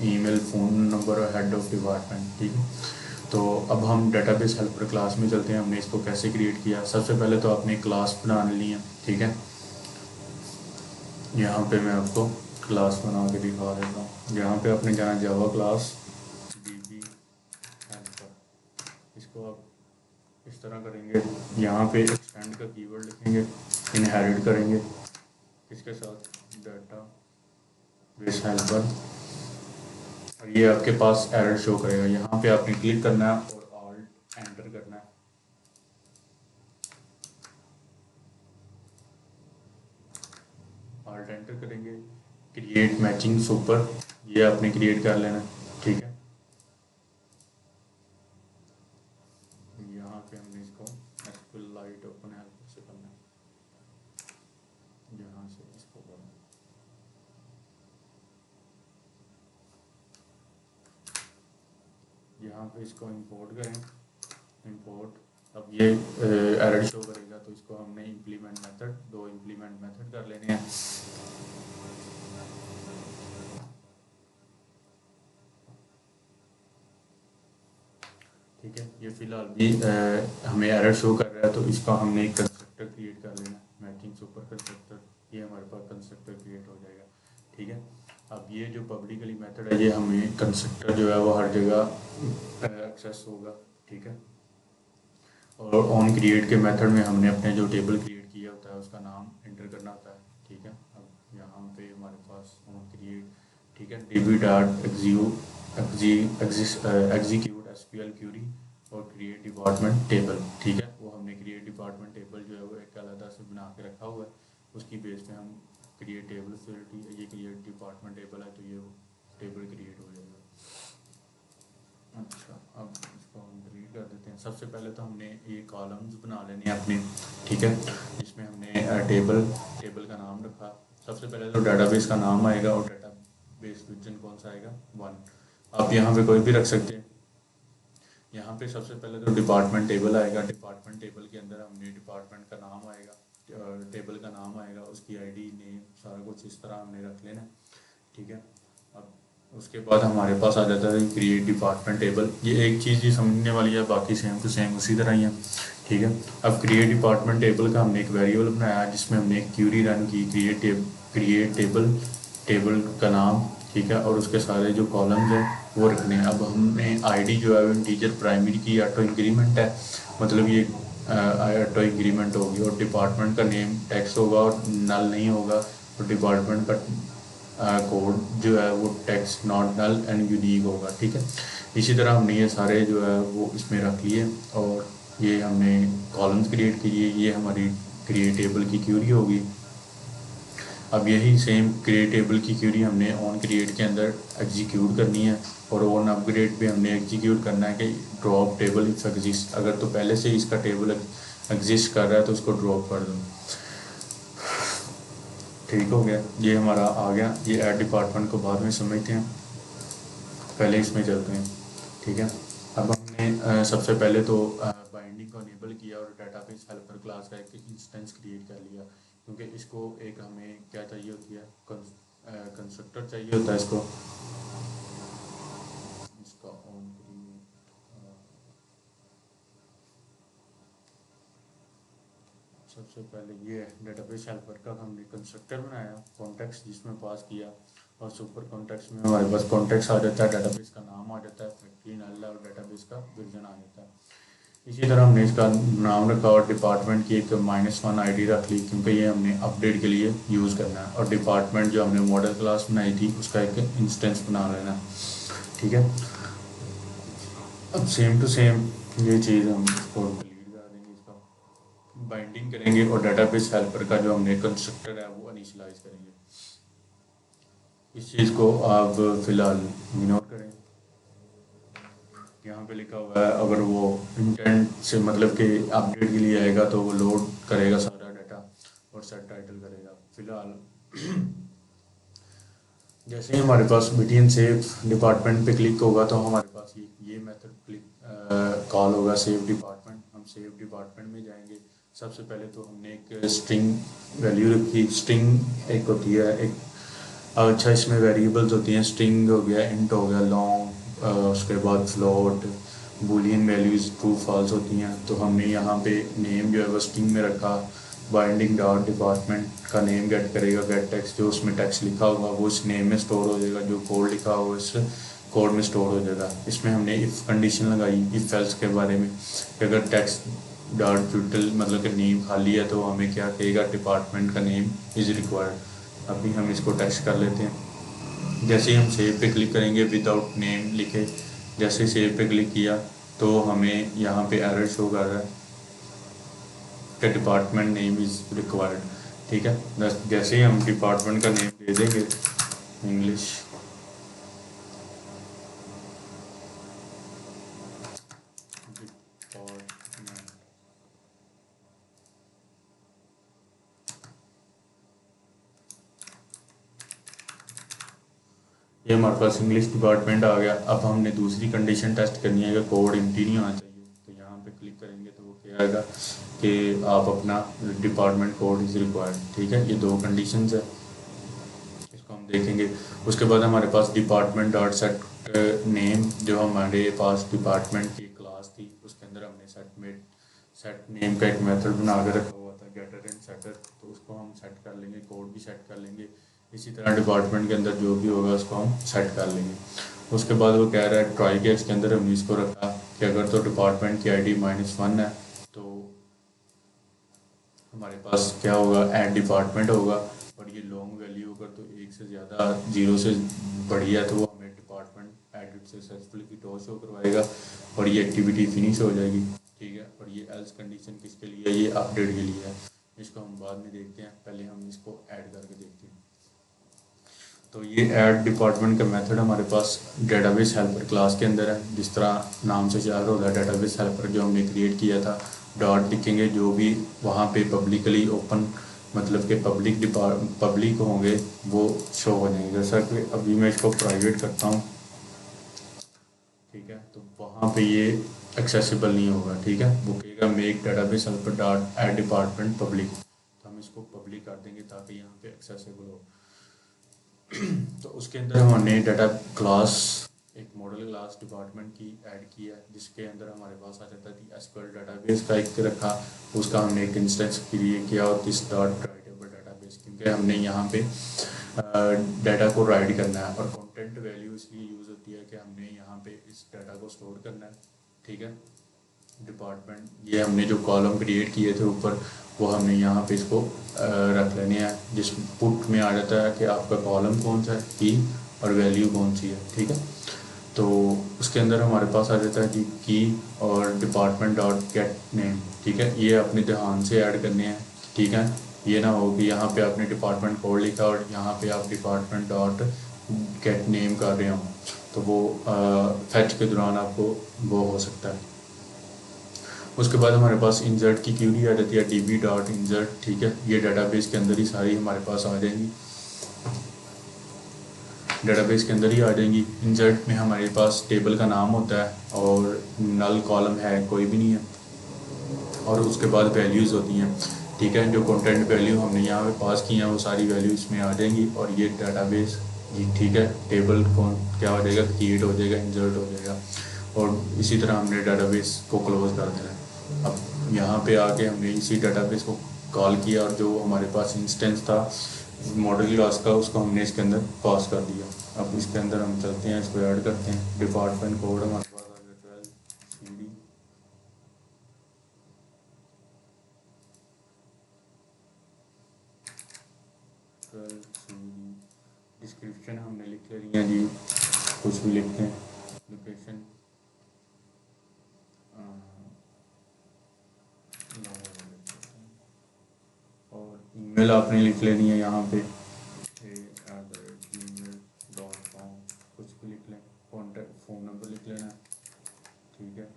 email, phone number और हेड ऑफ डिपार्टमेंट। ठीक है, तो अब हम डेटाबेस हेल्पर क्लास में चलते हैं। हमने इसको कैसे क्रिएट किया। सबसे पहले तो आपने क्लास बना ली है। ठीक है, यहाँ पे मैं आपको क्लास बना के दिखा देता हूँ। यहाँ पे आपने जाना जावा क्लास DB हेल्पर, इसको आप इस तरह करेंगे। यहाँ पे एक्सटेंड का कीवर्ड लिखेंगे, इनहेरिट करेंगे इसके साथ डाटा बेस हेल्पर, और ये आपके पास एरर शो करेगा। यहाँ पे आपने क्लिक करना है और ऑल्ट एंटर करना है। ऑल्ट एंटर करेंगे, क्रिएट मैचिंग सुपर, ये आपने क्रिएट कर लेना। ठीक है, यहाँ पे हमने इसको एसक्यूएललाइट ओपन हेल्पर से करना है, यहाँ से इसको करना है। यहाँ पे इसको इंपोर्ट करें, इंपोर्ट। अब ये एरर शो करेगा तो इसको हमने इम्प्लीमेंट मेथड, 2 इम्प्लीमेंट मेथड कर लेने हैं। ठीक है, ये फ़िलहाल भी हमें एरर शो कर रहा है, तो इसका हमने एक कंस्ट्रक्टर क्रिएट कर लेना, मैकिंग सुपर कंस्ट्रक्टर, ये हमारे पास कंस्ट्रक्टर क्रिएट हो जाएगा। ठीक है, अब ये जो पब्लिकली मेथड है, ये हमें कंस्ट्रक्टर जो है वो हर जगह एक्सेस होगा। ठीक है, और ऑन क्रिएट के मेथड में हमने अपने जो टेबल क्रिएट किया होता है उसका नाम एंटर करना होता है। ठीक है, अब यहाँ पे हमारे पास ऑन क्रिएट, ठीक है, db dot execute SQL query और क्रिएट डिपार्टमेंट टेबल। ठीक है, वो हमने क्रिएट डिपार्टमेंट टेबल जो है वो एक अलग से बना के रखा हुआ है, उसकी बेस पे हम क्रिएट टेबल फैसिलिटी, ये क्रिएट डिपार्टमेंट टेबल है तो ये टेबल क्रिएट हो जाएगा। अच्छा, अब इसको हम डिलीट कर देते हैं। सबसे पहले तो हमने ये कॉलम्स बना लेने हैं अपने। ठीक है, इसमें हमने टेबल का नाम रखा। सबसे पहले तो डाटाबेस का नाम आएगा और डाटाबेस वर्जन कौन सा आएगा, 1। आप यहाँ पे कोई भी रख सकते हैं। यहाँ पे सबसे पहले तो डिपार्टमेंट टेबल आएगा, डिपार्टमेंट टेबल के अंदर हमने डिपार्टमेंट का नाम आएगा, टेबल का नाम आएगा, उसकी आईडी नेम सारा कुछ इस तरह हमने रख लेना। ठीक है, अब उसके बाद हमारे पास आ जाता है क्रिएट डिपार्टमेंट टेबल। ये एक चीज़ ही समझने वाली है, बाकी सेम टू सेम उसी तरह ही है। ठीक है, अब क्रिएट डिपार्टमेंट टेबल का हमने एक वेरिएबल बनाया जिसमें हमने एक क्यूरी रन की, क्रिएट टेबल का नाम। ठीक है, और उसके सारे जो कॉलम्स हैं वो रखने हैं। अब हमने आईडी जो है वो इंटीजर प्राइमरी की ऑटो इंक्रीमेंट है, मतलब ये ऑटो इंक्रीमेंट होगी, और डिपार्टमेंट का नेम टेक्स्ट होगा और नल नहीं होगा, और डिपार्टमेंट का कोड जो है वो text not null and unique होगा। ठीक है, इसी तरह हमने ये सारे जो है वो इसमें रख लिए, और ये हमने कॉलम्स क्रिएट किए, ये हमारी क्रिएट टेबल की क्यूरी होगी। अब यही सेम क्रिएट टेबल की क्यूरी हमने ऑन क्रिएट के अंदर एग्जीक्यूट करनी है, और ऑन अपग्रेड पे हमने एग्जीक्यूट करना है कि ड्रॉप टेबल इफ एग्जिस्ट, अगर तो पहले से इसका टेबल एग्जिस्ट कर रहा है तो उसको ड्रॉप कर दो। ठीक हो गया, ये हमारा आ गया। ये ऐड डिपार्टमेंट को बाद में समझते हैं, पहले इसमें चलते हैं। ठीक है, अब हमने सबसे पहले तो बाइंडिंग को इनेबल किया और डाटाबेस हेल्पर क्लास का एक इंस्टेंस क्रिएट कर लिया, क्योंकि इसको एक हमें क्या चाहिए होती है, कंस्ट्रक्टर चाहिए होता है इसको। इसका ऑन सबसे पहले ये डेटाबेस हेल्पर का हमने कंस्ट्रक्टर बनाया, कॉन्टेक्स्ट जिसमें पास किया, और सुपर कॉन्टेक्स्ट में हमारे पास कॉन्टेक्स्ट आ जाता है, डेटाबेस का नाम आ जाता है, फैक्ट्री नल और डेटाबेस का वर्जन आ जाता है। इसी तरह हमने इसका नाम रखा और डिपार्टमेंट की एक -1 आईडी रख ली, क्योंकि ये हमने अपडेट के लिए यूज़ करना है, और डिपार्टमेंट जो हमने मॉडल क्लास बनाई थी उसका एक इंस्टेंस बना लेना। ठीक है, अब सेम टू सेम ये चीज़ हम इसको डिलीट कर देंगे, इसका बाइंडिंग करेंगे, और डेटाबेस हेल्पर का जो हमने कंस्ट्रक्टर है वो इनिशियलाइज करेंगे। इस चीज़ को आप फिलहाल इग्नोर करें। यहाँ पे लिखा हुआ है, अगर वो इंटेंट से मतलब कि अपडेट के लिए आएगा तो वो लोड करेगा सारा डाटा और सेट टाइटल करेगा। फिलहाल जैसे ही हमारे पास BTN सेव डिपार्टमेंट पे क्लिक होगा तो हमारे पास ये मेथड क्लिक कॉल होगा, सेव डिपार्टमेंट। हम सेव डिपार्टमेंट में जाएंगे। सबसे पहले तो हमने एक स्ट्रिंग वैल्यू रखी। स्ट्रिंग एक होती है, एक अच्छा इसमें वेरिएबल्स होती हैं, स्ट्रिंग हो गया, इंट हो गया, लॉन्ग, उसके बाद float, boolean values true false होती हैं। तो हमने यहाँ पे नेम जो है वो स्ट्रिंग में रखा। बाइंडिंग डॉट डिपार्टमेंट का नेम गेट करेगा, गेट टेक्स्ट, जो उसमें टेक्स्ट लिखा होगा वो इस नेम में स्टोर हो जाएगा, जो कोड लिखा होगा इस कोड में स्टोर हो जाएगा। इसमें हमने इफ़ कंडीशन लगाई इफ़ एल्स के बारे में, कि अगर टेक्स्ट डॉट टोटल मतलब कि नेम खाली है तो हमें क्या कहेगा, डिपार्टमेंट का नेम इज़ रिक्वायर्ड। अभी हम इसको टेस्ट कर लेते हैं। जैसे ही हम सेव पे क्लिक करेंगे विदाउट नेम लिखे, जैसे सेव पे क्लिक किया तो हमें यहाँ पे एरर शो कर रहा है कि डिपार्टमेंट नेम इज़ रिक्वायर्ड। ठीक है, बस जैसे ही हम डिपार्टमेंट का नेम दे देंगे इंग्लिश, ये हमारे पास इंग्लिश डिपार्टमेंट आ गया। अब हमने दूसरी कंडीशन टेस्ट करनी है कि कोड एम्प्टी नहीं होना चाहिए। तो यहाँ पे क्लिक करेंगे तो वो क्या आएगा कि आप अपना डिपार्टमेंट कोड इज़ रिक्वायर्ड। ठीक है, ये दो कंडीशंस है, इसको हम देखेंगे। उसके बाद हमारे पास डिपार्टमेंट डॉट सेट नेम, जो हमारे पास डिपार्टमेंट की क्लास थी सेट नेम का एक मेथड बना के रखा हुआ था, गेटर एंड सेटर, तो उसको हम सेट कर लेंगे, कोड भी सेट कर लेंगे। इसी तरह डिपार्टमेंट के अंदर जो भी होगा उसको हम सेट कर लेंगे। उसके बाद वो कह रहा है ट्राई केस के अंदर हमने इसको रखा कि अगर तो डिपार्टमेंट की ID -1 है तो हमारे पास क्या होगा, ऐड डिपार्टमेंट होगा, और ये लॉन्ग वैल्यू अगर तो एक से ज़्यादा 0 से बढ़ी है तो वो हमें डिपार्टमेंट एडिट सक्सेसफुली की टॉस शो करवाएगा और ये एक्टिविटी फिनिश हो जाएगी। ठीक है, और ये एल्स कंडीशन किसके लिए है, ये अपडेट के लिए है। इसको हम बाद में देखते हैं, पहले हम इसको ऐड करके देखते हैं। तो ये ऐड डिपार्टमेंट का मेथड हमारे पास डेटाबेस हेल्पर क्लास के अंदर है। जिस तरह नाम से ज़ाहिर होता है, डेटाबेस हेल्पर जो हमने क्रिएट किया था, डॉट लिखेंगे, जो भी वहाँ पे पब्लिकली ओपन मतलब कि पब्लिक होंगे वो शो हो जाएंगे। जैसा कि अभी मैं इसको प्राइवेट करता हूँ, ठीक है, तो वहाँ पे ये एक्सेसिबल नहीं होगा। ठीक है, वो कहेगा make database helper dot add department public, तो हम इसको पब्लिक कर देंगे ताकि यहाँ पे एक्सेसिबल हो। तो उसके अंदर हमने डाटा क्लास, एक मॉडल क्लास डिपार्टमेंट की ऐड किया, जिसके अंदर हमारे पास आ जाता थी एसक्यूएल डाटाबेस का एक रखा, उसका हमने एक इंस्टेंस क्रिएट किया और दिस डॉट राइटेबल डाटाबेस, क्योंकि हमने यहाँ पे डाटा को राइट करना है और कंटेंट वैल्यू इसलिए यूज़ होती है कि हमने यहाँ पे इस डाटा को स्टोर करना है। ठीक है, डिपार्टमेंट, ये हमने जो कॉलम क्रिएट किए थे ऊपर, वो हमने यहाँ पे इसको रख लेने हैं, जिस पुट में आ जाता है कि आपका कॉलम कौन सा है, की और वैल्यू कौन सी है। ठीक है, तो उसके अंदर हमारे पास आ जाता है कि की और डिपार्टमेंट डॉट गेट नेम। ठीक है, ये अपने ध्यान से ऐड करने हैं। ठीक है, ये ना हो कि यहाँ पे आपने डिपार्टमेंट कोड लिखा और यहाँ पे आप डिपार्टमेंट डॉट गेट नेम कर रहे हो, तो वो फैच के दौरान आपको वो हो सकता है। उसके बाद हमारे पास इंसर्ट की क्यूरी आ जाती है, db डॉट इंसर्ट। ठीक है, ये डाटाबेस के अंदर ही सारी हमारे पास आ जाएंगी, डाटाबेस के अंदर ही आ जाएंगी। इंसर्ट में हमारे पास टेबल का नाम होता है और नल कॉलम है कोई भी नहीं है, और उसके बाद वैल्यूज़ होती हैं। ठीक है, जो कंटेंट वैल्यू हमने यहाँ पे पास की हैं वो सारी वैल्यू इसमें आ जाएंगी, और ये डाटाबेस जी, ठीक है, टेबल कौन क्या हो जाएगा, क्रिएट हो जाएगा, इंसर्ट हो जाएगा, और इसी तरह हमने डाटाबेस को क्लोज कर देना है। अब यहाँ पे आके हमने इसी डाटाबेस को कॉल किया और जो हमारे पास इंस्टेंस था मॉडल क्लास का, उसको हमने इसके अंदर पास कर दिया। अब इसके अंदर हम चलते हैं, इसको ऐड करते हैं। डिपार्टमेंट कोड हमारे पास आ गया 12 CD, डिस्क्रिप्शन हमने लिख लेनी है जी, कुछ भी लिखते हैं, लोकेशन और ईमेल आपने लिख लेनी है यहाँ पे gmail.com, कुछ भी लिख लें, कॉन्टैक्ट फ़ोन नंबर लिख लेना है। ठीक है,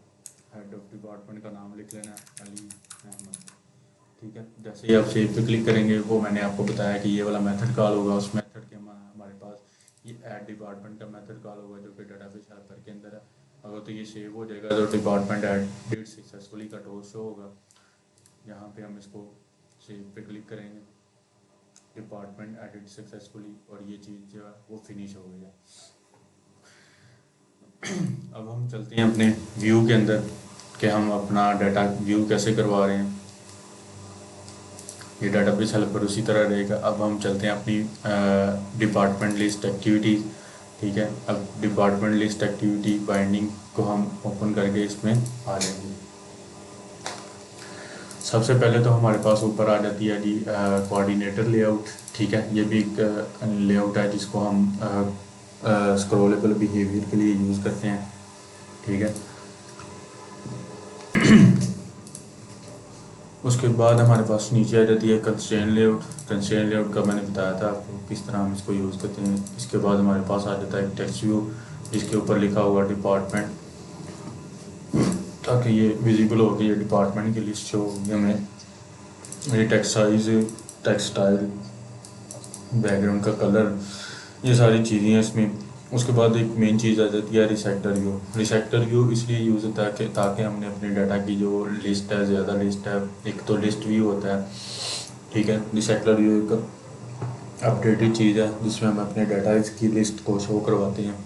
हेड ऑफ डिपार्टमेंट का नाम लिख लेना है, अली अहमद। ठीक है, जैसे ही आप सेव पे क्लिक करेंगे, वो मैंने आपको बताया कि ये वाला मेथड कॉल होगा, उस मेथड के हमारे पास ये ऐड डिपार्टमेंट का मेथड कॉल होगा जो कि डाटाबेस हेल्पर के अंदर है। अगर तो ये सेव हो जाएगा तो डिपार्टमेंट एडिट सक्सेसफुली का टोल शो होगा। यहाँ पे हम इसको सेव पे क्लिक करेंगे, डिपार्टमेंट एडिट सक्सेसफुली, और ये चीज़ जो है वो फिनिश हो गई है। अब हम चलते हैं अपने व्यू के अंदर कि हम अपना डाटा व्यू कैसे करवा रहे हैं। ये डाटाबेस हेल्पर उसी तरह रहेगा। अब हम चलते हैं अपनी डिपार्टमेंट लिस्ट एक्टिविटी। ठीक है, अब डिपार्टमेंट लिस्ट एक्टिविटी बाइंडिंग को हम ओपन करके इसमें आ जाएंगे। सबसे पहले तो हमारे पास ऊपर आ जाती है जी कोऑर्डिनेटर लेआउट। ठीक है, ये भी एक लेआउट है जिसको हम स्क्रॉलेबल बिहेवियर के लिए यूज़ करते हैं। ठीक है, उसके बाद हमारे पास नीचे आ जाती है कंस्ट्रेंट लेआउट। कंस्ट्रेंट लेआउट का मैंने बताया था आपको किस तरह हम इसको यूज़ करते हैं। इसके बाद हमारे पास आ जाता है टेक्स्ट व्यू, जिसके ऊपर लिखा हुआ डिपार्टमेंट, ताकि ये विजिबल हो कि ये डिपार्टमेंट की लिस्ट शो होगी हमें। ये text size, text style, background का कलर, ये सारी चीज़ें हैं इसमें। उसके बाद एक मेन चीज़ आ जाती है रिसेक्टर व्यू। रिसेक्टर व्यू इसलिए यूज़ होता है कि ताकि हमने अपने डाटा की जो लिस्ट है, ज़्यादा लिस्ट है, एक तो लिस्ट व्यू होता है। ठीक है, रिसेक्टर व्यू एक अपडेटेड चीज़ है जिसमें हम अपने डाटा की लिस्ट को शो करवाते हैं,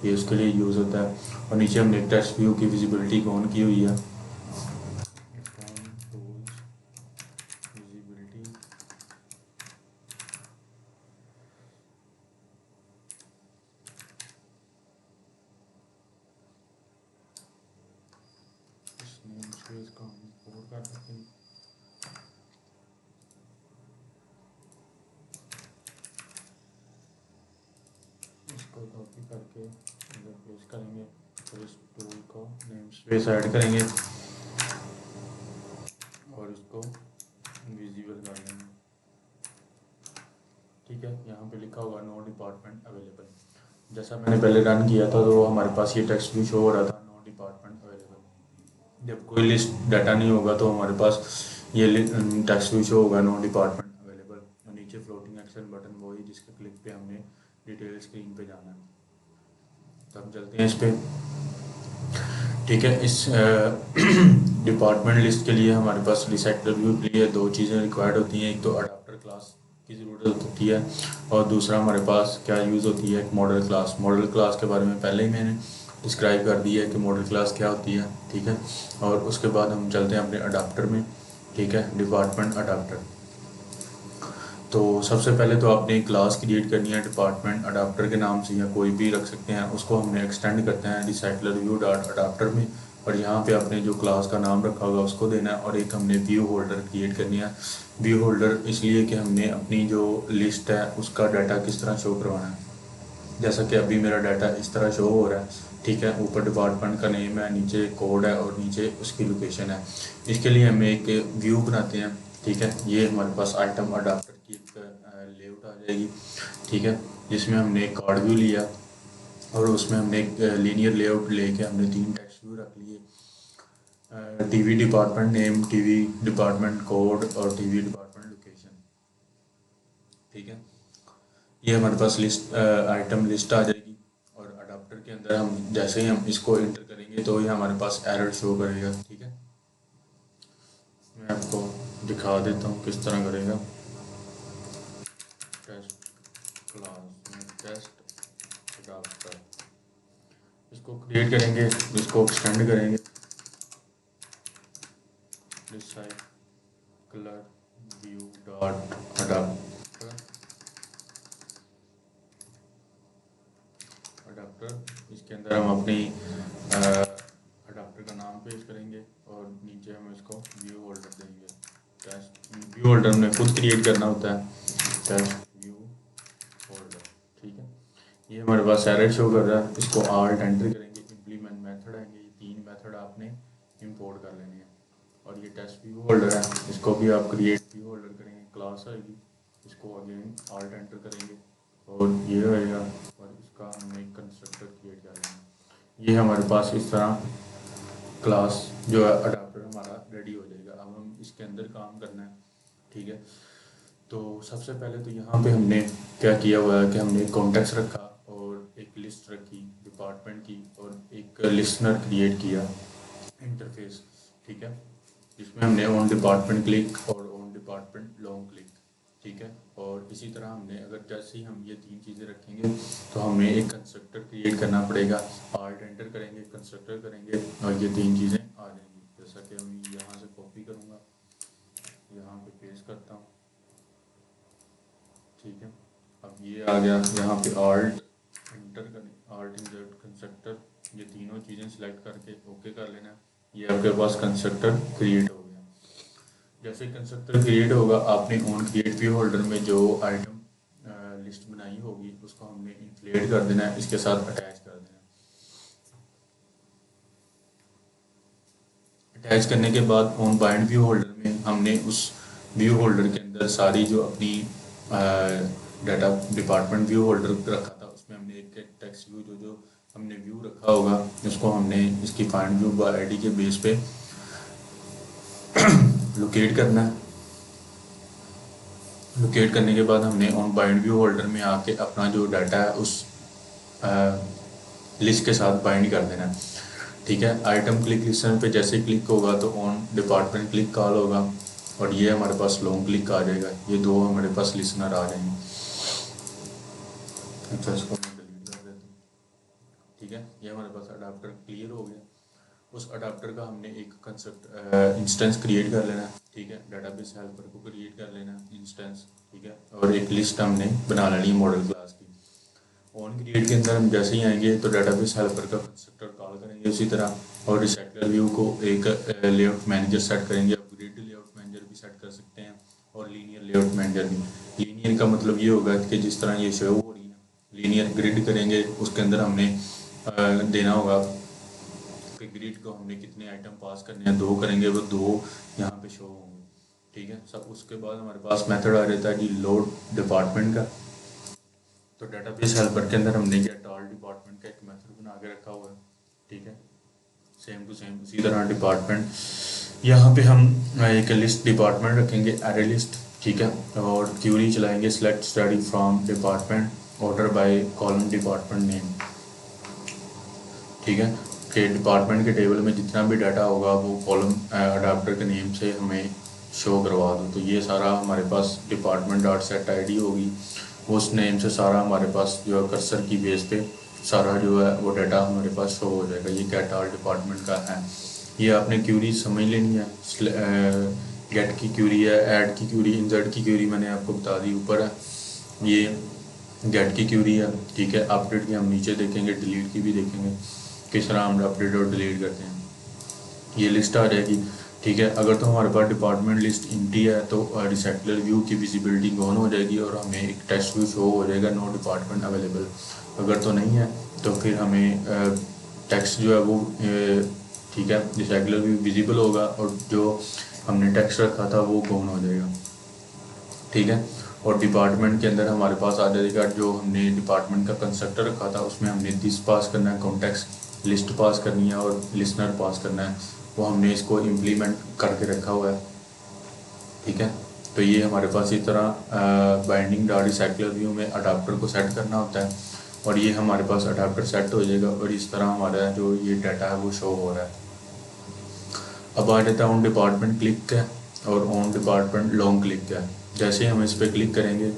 ये उसके लिए यूज़ होता है। और नीचे हमने टेक्स्ट व्यू की विजिबिलिटी को ऑन की हुई है, स्पेस का हम इंपोर्ट कर सकते हैं। इसको कॉपी करके इधर पेस्ट करेंगे, फिर इस टूल को नेम स्पेस ऐड करेंगे और इसको विजिबल कर लेंगे। ठीक है, यहाँ पे लिखा होगा नो डिपार्टमेंट अवेलेबल। जैसा मैंने पहले रन किया था तो हमारे पास ये टेक्स्ट भी शो हो रहा था, नो डिपार्टमेंट अवेलेबल। जब कोई लिस्ट डाटा नहीं होगा तो हमारे पास ये टेक्स्ट भी शो होगा, नो डिपार्टमेंट अवेलेबल। और नीचे फ्लोटिंग एक्शन बटन वही जिसके क्लिक पे हमने डिटेल स्क्रीन पे जाना है। तो हम चलते हैं इस पर। ठीक है, इस डिपार्टमेंट लिस्ट के लिए हमारे पास रिसेक्टर व्यू के लिए दो चीज़ें रिक्वायर्ड होती हैं। एक तो अडाप्टर क्लास की ज़रूरत होती है और दूसरा हमारे पास क्या यूज़ होती है, एक मॉडल क्लास। मॉडल क्लास के बारे में पहले ही मैंने डिस्क्राइब कर दिया है कि मॉडल क्लास क्या होती है। ठीक है, और उसके बाद हम चलते हैं अपने अडाप्टर में। ठीक है, डिपार्टमेंट अडाप्टर। तो सबसे पहले तो आपने क्लास क्रिएट करनी है डिपार्टमेंट अडाप्टर के नाम से, या कोई भी रख सकते हैं। उसको हमने एक्सटेंड करते हैं रिसाइकलर व्यू डॉट अडाप्टर में, और यहाँ पे आपने जो क्लास का नाम रखा होगा उसको देना है। और एक हमने व्यू होल्डर क्रिएट करनी है। व्यू होल्डर इसलिए कि हमने अपनी जो लिस्ट है उसका डाटा किस तरह शो करवाना है। जैसा कि अभी मेरा डाटा इस तरह शो हो रहा है। ठीक है, ऊपर डिपार्टमेंट का नेम है, नीचे कोड है और नीचे उसकी लोकेशन है। इसके लिए हम एक व्यू बनाते हैं। ठीक है, ये हमारे पास आइटम अडाप्टर की एक लेआउट आ जाएगी। ठीक है, जिसमें हमने एक कार्ड व्यू लिया और उसमें हमने एक लीनियर लेआउट लेके हमने 3 टेक्स्ट व्यू रख लिए, TV department name, TV department code और टीवी डिपार्टमेंट लोकेशन। ठीक है, ये हमारे पास लिस्ट आइटम लिस्ट आ जाएगी। और अडाप्टर के अंदर हम जैसे ही हम इसको एंटर करेंगे तो ये हमारे पास एरर शो करेगा। ठीक है, मैं आपको दिखा देता हूँ किस तरह करेगा। टेस्ट क्लास में टेस्ट अडाप्टर, इसको क्रिएट करेंगे, इसको एक्सटेंड करेंगे recycler view dot adapter adapter. इसके अंदर हम अपनी अडाप्टर का नाम पेश करेंगे और नीचे हम इसको व्यू होल्डर देंगे। टेस्ट व्यू होल्डर में खुद क्रिएट करना होता है, टेस्ट व्यू होल्डर। ठीक है, ये हमारे पास एरर शो कर रहा है। इसको आल्ट एंटर करेंगे, इम्प्लीमेंट मेथड आएंगे, ये 3 मेथड आपने इंपोर्ट कर लेने हैं। और ये टेस्ट व्यू होल्डर है, इसको भी आप क्रिएट व्यू होल्डर करेंगे, क्लास आएगी, इसको अगेन आल्ट एंटर करेंगे और ये रहेगा। और इसका हमने एक कंस्ट्रक्टर क्रिएट कर लेना। ये हमारे पास इस तरह क्लास जो है अडाप्टर हमारा रेडी हो जाएगा। अब हम इसके अंदर काम करना है। ठीक है, तो सबसे पहले तो यहाँ पे हमने क्या किया हुआ है कि हमने एक कॉन्टेक्स्ट रखा और एक लिस्ट रखी डिपार्टमेंट की और एक लिस्नर क्रिएट किया इंटरफेस। ठीक है, जिसमें हमने ऑन डिपार्टमेंट क्लिक और ऑन डिपार्टमेंट लॉन्ग क्लिक। ठीक है, और इसी तरह हमने अगर जैसे ही हम ये 3 चीज़ें रखेंगे तो हमें एक कंस्ट्रक्टर क्रिएट करना पड़ेगा। आल्ट एंटर करेंगे, कंस्ट्रक्टर करेंगे और ये 3 चीज़ें आ जाएंगी। जैसा कि हम यहाँ से कॉपी करूँगा, यहाँ पे पेस्ट करता हूँ। ठीक है, अब ये आ गया। यहाँ पे आल्ट एंटर करें, आल्ट इंसर्ट कंस्ट्रक्टर, ये तीनों चीज़ें सिलेक्ट करके ओके कर लेना है। ये आपके पास कंस्ट्रक्टर क्रिएट हो गया। जैसे कंस्ट्रक्टर क्रिएट होगा, आपने ऑन क्रिएट व्यू होल्डर में जो आइटम लिस्ट बनाई होगी उसको हमने इन्फ्लेट कर देना है, इसके साथ अटैच कर देना है। अटैच करने के बाद ऑन बाइंड व्यू होल्डर में हमने उस व्यू होल्डर के अंदर सारी जो अपनी डाटा डिपार्टमेंट व्यू होल्डर रखा था उसमें हमने एक टेक्स्ट व्यू जो जो हमने व्यू रखा होगा उसको हमने इसकी फाइंड व्यू बाय आईडी के बेस पे लोकेट करना है। लोकेट करने के बाद हमने ऑन बाइंड व्यू होल्डर में आके अपना जो डाटा है उस लिस्ट के साथ बाइंड कर देना है। ठीक है, आइटम क्लिक लिस्टनर पे जैसे क्लिक होगा तो ऑन डिपार्टमेंट क्लिक कॉल होगा और ये हमारे पास लॉन्ग क्लिक आ जाएगा। ये दो हमारे पास लिस्टनर आ जाएंगे। अच्छा, इसको मैं डिलीट कर देता हूँ। ठीक है, ये हमारे पास अडाप्टर क्लियर हो गया। उस अडाप्टर का हमने एक कंसेप्ट इंस्टेंस क्रिएट कर लेना है। ठीक है, डाटाबेस हेल्पर को क्रिएट कर लेना इंस्टेंस। ठीक है, और एक लिस्ट हमने बना लेनी है मॉडल क्लास की। ऑन क्रिएट के अंदर हम जैसे ही आएंगे तो डाटाबेस हेल्पर का कंस्ट्रक्टर कॉल करेंगे उसी तरह। और रिसाइकलर व्यू को एक लेआउट मैनेजर सेट करेंगे। आप ग्रिड लेआउट मैनेजर भी सेट कर सकते हैं और लीनियर लेआउट मैनेजर भी। लीनियर का मतलब ये होगा कि जिस तरह ये शो हो रही है लीनियर ग्रिड करेंगे, उसके अंदर हमने देना होगा कि ग्रिड को हमने कितने आइटम पास करने हैं, 2 करेंगे, वो 2 यहाँ पे शो होंगे। ठीक है सब। उसके बाद हमारे पास मेथड आ जाता है जी लोड डिपार्टमेंट का। तो डेटाबेस हेल्पर के अंदर हमने गेट ऑल डिपार्टमेंट का एक मेथड बना के रखा हुआ है। ठीक है सेम टू सेम उसी तरह डिपार्टमेंट यहाँ पे हम एक लिस्ट डिपार्टमेंट रखेंगे, एरे लिस्ट। ठीक है और क्यूरी चलाएंगे select study from department order by column department name. ठीक है कि डिपार्टमेंट के टेबल में जितना भी डाटा होगा वो कॉलम अडाप्टर के नेम से हमें शो करवा दो। तो ये सारा हमारे पास डिपार्टमेंट डॉट सेट आई होगी, उस नेम से सारा हमारे पास जो है कर्सर की बेस पे सारा जो है वो डाटा हमारे पास शो हो जाएगा। ये गेट ऑल डिपार्टमेंट का है। ये आपने क्यूरी समझ लेनी है। गेट की क्यूरी है, ऐड की क्यूरी, इंसर्ट की क्यूरी मैंने आपको बता दी ऊपर है। ये गेट की क्यूरी है। ठीक है अपडेट की हम नीचे देखेंगे, डिलीट की भी देखेंगे किस तरह हम अपडेट और डिलीट करते हैं। ये लिस्ट आ जाएगी। ठीक है अगर तो हमारे पास डिपार्टमेंट लिस्ट एम्प्टी है तो रिसाइकलर व्यू की विजिबिलिटी ऑन हो जाएगी और हमें एक टेक्स्ट व्यू शो हो जाएगा नो डिपार्टमेंट अवेलेबल। अगर तो नहीं है तो फिर हमें टेक्स्ट जो है वो ठीक है रिसाइकलर व्यू विजिबल होगा और जो हमने टेक्स्ट रखा था वो गौन हो जाएगा। ठीक है और डिपार्टमेंट के अंदर हमारे पास आ जाएगा जो हमने डिपार्टमेंट का कंस्ट्रक्टर रखा था, उसमें हमने दिस पास करना है, कॉन्टेक्स्ट लिस्ट पास करनी है और लिसनर पास करना है। वो हमने इसको इम्प्लीमेंट करके रखा हुआ है। ठीक है तो ये हमारे पास इस तरह बाइंडिंग डॉट रिसाइकलर व्यू में अडाप्टर को सेट करना होता है और ये हमारे पास अडाप्टर सेट हो जाएगा और इस तरह हमारा जो ये डाटा है वो शो हो रहा है। अब आ जाता है ऑन डिपार्टमेंट क्लिक का और ऑन डिपार्टमेंट लॉन्ग क्लिक का। जैसे ही हम इस पर क्लिक करेंगे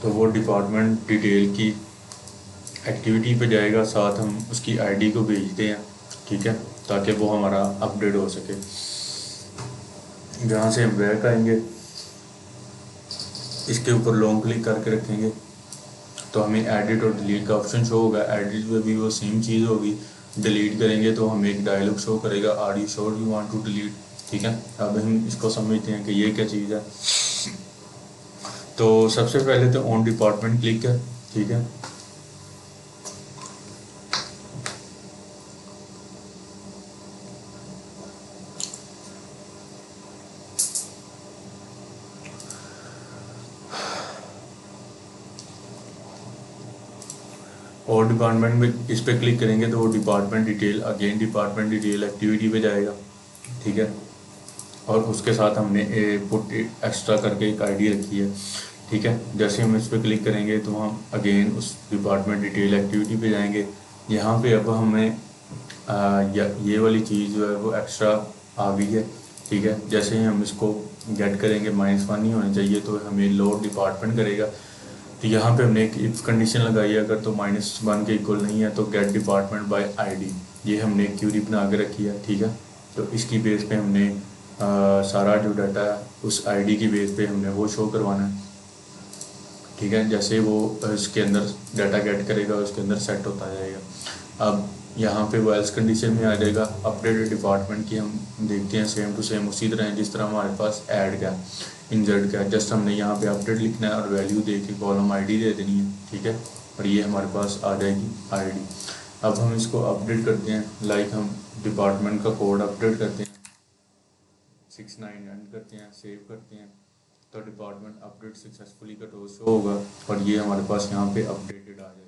तो वो डिपार्टमेंट डिटेल की एक्टिविटी पे जाएगा, साथ हम उसकी आईडी को भेजते हैं। ठीक है ताकि वो हमारा अपडेट हो सके। जहाँ से हम बैक आएंगे इसके ऊपर लॉन्ग क्लिक करके रखेंगे तो हमें एडिट और डिलीट का ऑप्शन शो होगा। एडिट में भी वो सेम चीज़ होगी। डिलीट करेंगे तो हमें एक डायलॉग शो करेगा are you sure you want to delete. ठीक है अब हम इसको समझते हैं कि ये क्या चीज़ है। तो सबसे पहले तो ऑन डिपार्टमेंट क्लिक है। ठीक है और डिपार्टमेंट में इस पर क्लिक करेंगे तो वो department detail again department detail activity पे जाएगा। ठीक है और उसके साथ हमने पुट एक्स्ट्रा करके एक आईडी रखी है। ठीक है जैसे हम इस पर क्लिक करेंगे तो हम अगेन उस डिपार्टमेंट डिटेल एक्टिविटी पे जाएंगे। यहाँ पे अब हमें ये वाली चीज़ जो है वो एक्स्ट्रा आ गई है। ठीक है जैसे ही हम इसको गेट करेंगे -1 नहीं होनी चाहिए तो हमें लोड डिपार्टमेंट करेगा। तो यहाँ पे हमने एक इफ कंडीशन लगाई है, अगर तो -1 के इक्वल नहीं है तो गेट डिपार्टमेंट बाय आईडी। ये हमने एक क्यूरी बना के रखी है। ठीक है तो इसकी बेस पे हमने सारा जो डाटा है उस आईडी की बेस पे हमने वो शो करवाना है। ठीक है जैसे वो इसके अंदर डाटा गेट करेगा उसके अंदर सेट होता जाएगा। अब यहाँ पे वो एल्स कंडीशन में आ जाएगा। अपडेट डिपार्टमेंट की हम देखते हैं सेम टू सेम उसी तरह है जिस तरह हमारे पास ऐड का इंसर्ट का। जस्ट हमने यहाँ पे अपडेट लिखना है और वैल्यू दे के कॉलम आईडी दे देनी है। ठीक है और ये हमारे पास आ जाएगी आईडी। अब हम इसको अपडेट करते हैं, लाइक हम डिपार्टमेंट का कोड अपडेट करते हैं 69 एंड करते हैं, सेव करते हैं तो डिपार्टमेंट अपडेट सक्सेसफुली का टो शो होगा और ये हमारे पास यहाँ पे अपडेटेड आ जाएगा।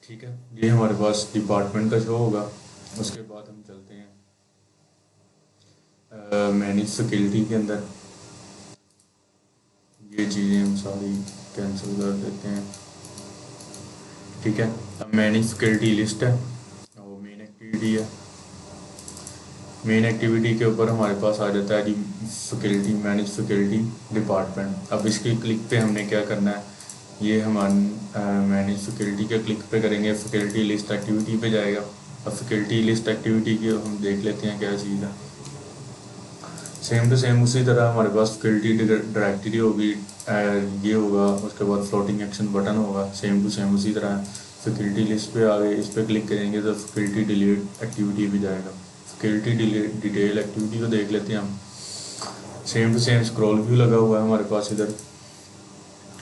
ठीक है ये हमारे पास डिपार्टमेंट का शो होगा। उसके बाद हम चलते हैं मैनेज फैकल्टी के अंदर। ये चीज़ें हम सारी कैंसिल कर देते हैं। ठीक है अब मैनेज फैकल्टी लिस्ट है और मेन एक्टिविटी है। मेन एक्टिविटी के ऊपर हमारे पास आ जाता है जी फैकल्टी, मैनेज फैकल्टी डिपार्टमेंट। अब इसके क्लिक पे हमने क्या करना है, ये हम मैनेज फैकल्टी के क्लिक पे करेंगे, फैकल्टी लिस्ट एक्टिविटी पे जाएगा। अब फैकल्टी लिस्ट एक्टिविटी की हम देख लेते हैं क्या चीज़ है। सेम टू सेम उसी तरह हमारे पास फैकल्टी डायरेक्टरी होगी, ये होगा, उसके बाद फ्लोटिंग एक्शन बटन होगा, सेम टू सेम उसी तरह फैकल्टी लिस्ट पे आ गए, इस पर क्लिक करेंगे तो फैकल्टी डिलीट एक्टिविटी भी जाएगा। फैकल्टी डिटेल एक्टिविटी को देख लेते हैं हम। Same to same scroll view लगा हुआ है हमारे पास, इधर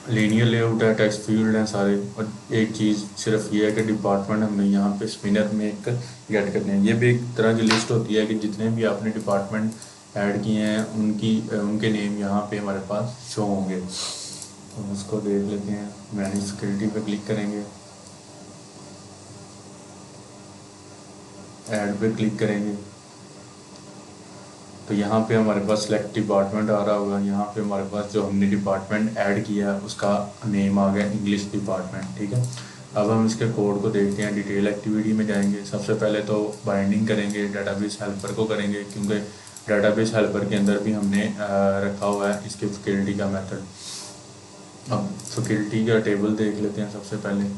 लीनियर लेआउट है, टेक्स्ट फील्ड हैं सारे, और एक चीज़ सिर्फ ये है कि डिपार्टमेंट हमने यहाँ पे स्पिनर में एक गेट करने हैं। ये भी एक तरह की लिस्ट होती है कि जितने भी आपने डिपार्टमेंट ऐड किए हैं उनके नेम यहाँ पे हमारे पास शो होंगे। तो उसको देख लेते हैं। मैनेज फैकल्टी पे क्लिक करेंगे, ऐड पे क्लिक करेंगे तो यहाँ पे हमारे पास सेलेक्ट डिपार्टमेंट आ रहा होगा। यहाँ पे हमारे पास जो हमने डिपार्टमेंट ऐड किया है उसका नेम आ गया इंग्लिश डिपार्टमेंट, ठीक है। अब हम इसके कोड को देखते हैं। डिटेल एक्टिविटी में जाएंगे, सबसे पहले तो बाइंडिंग करेंगे, डेटाबेस हेल्पर को करेंगे, क्योंकि डेटाबेस हेल्पर के अंदर भी हमने रखा हुआ है इसके फैकल्टी का मेथड। अब फैकल्टी का टेबल देख लेते हैं सबसे पहले।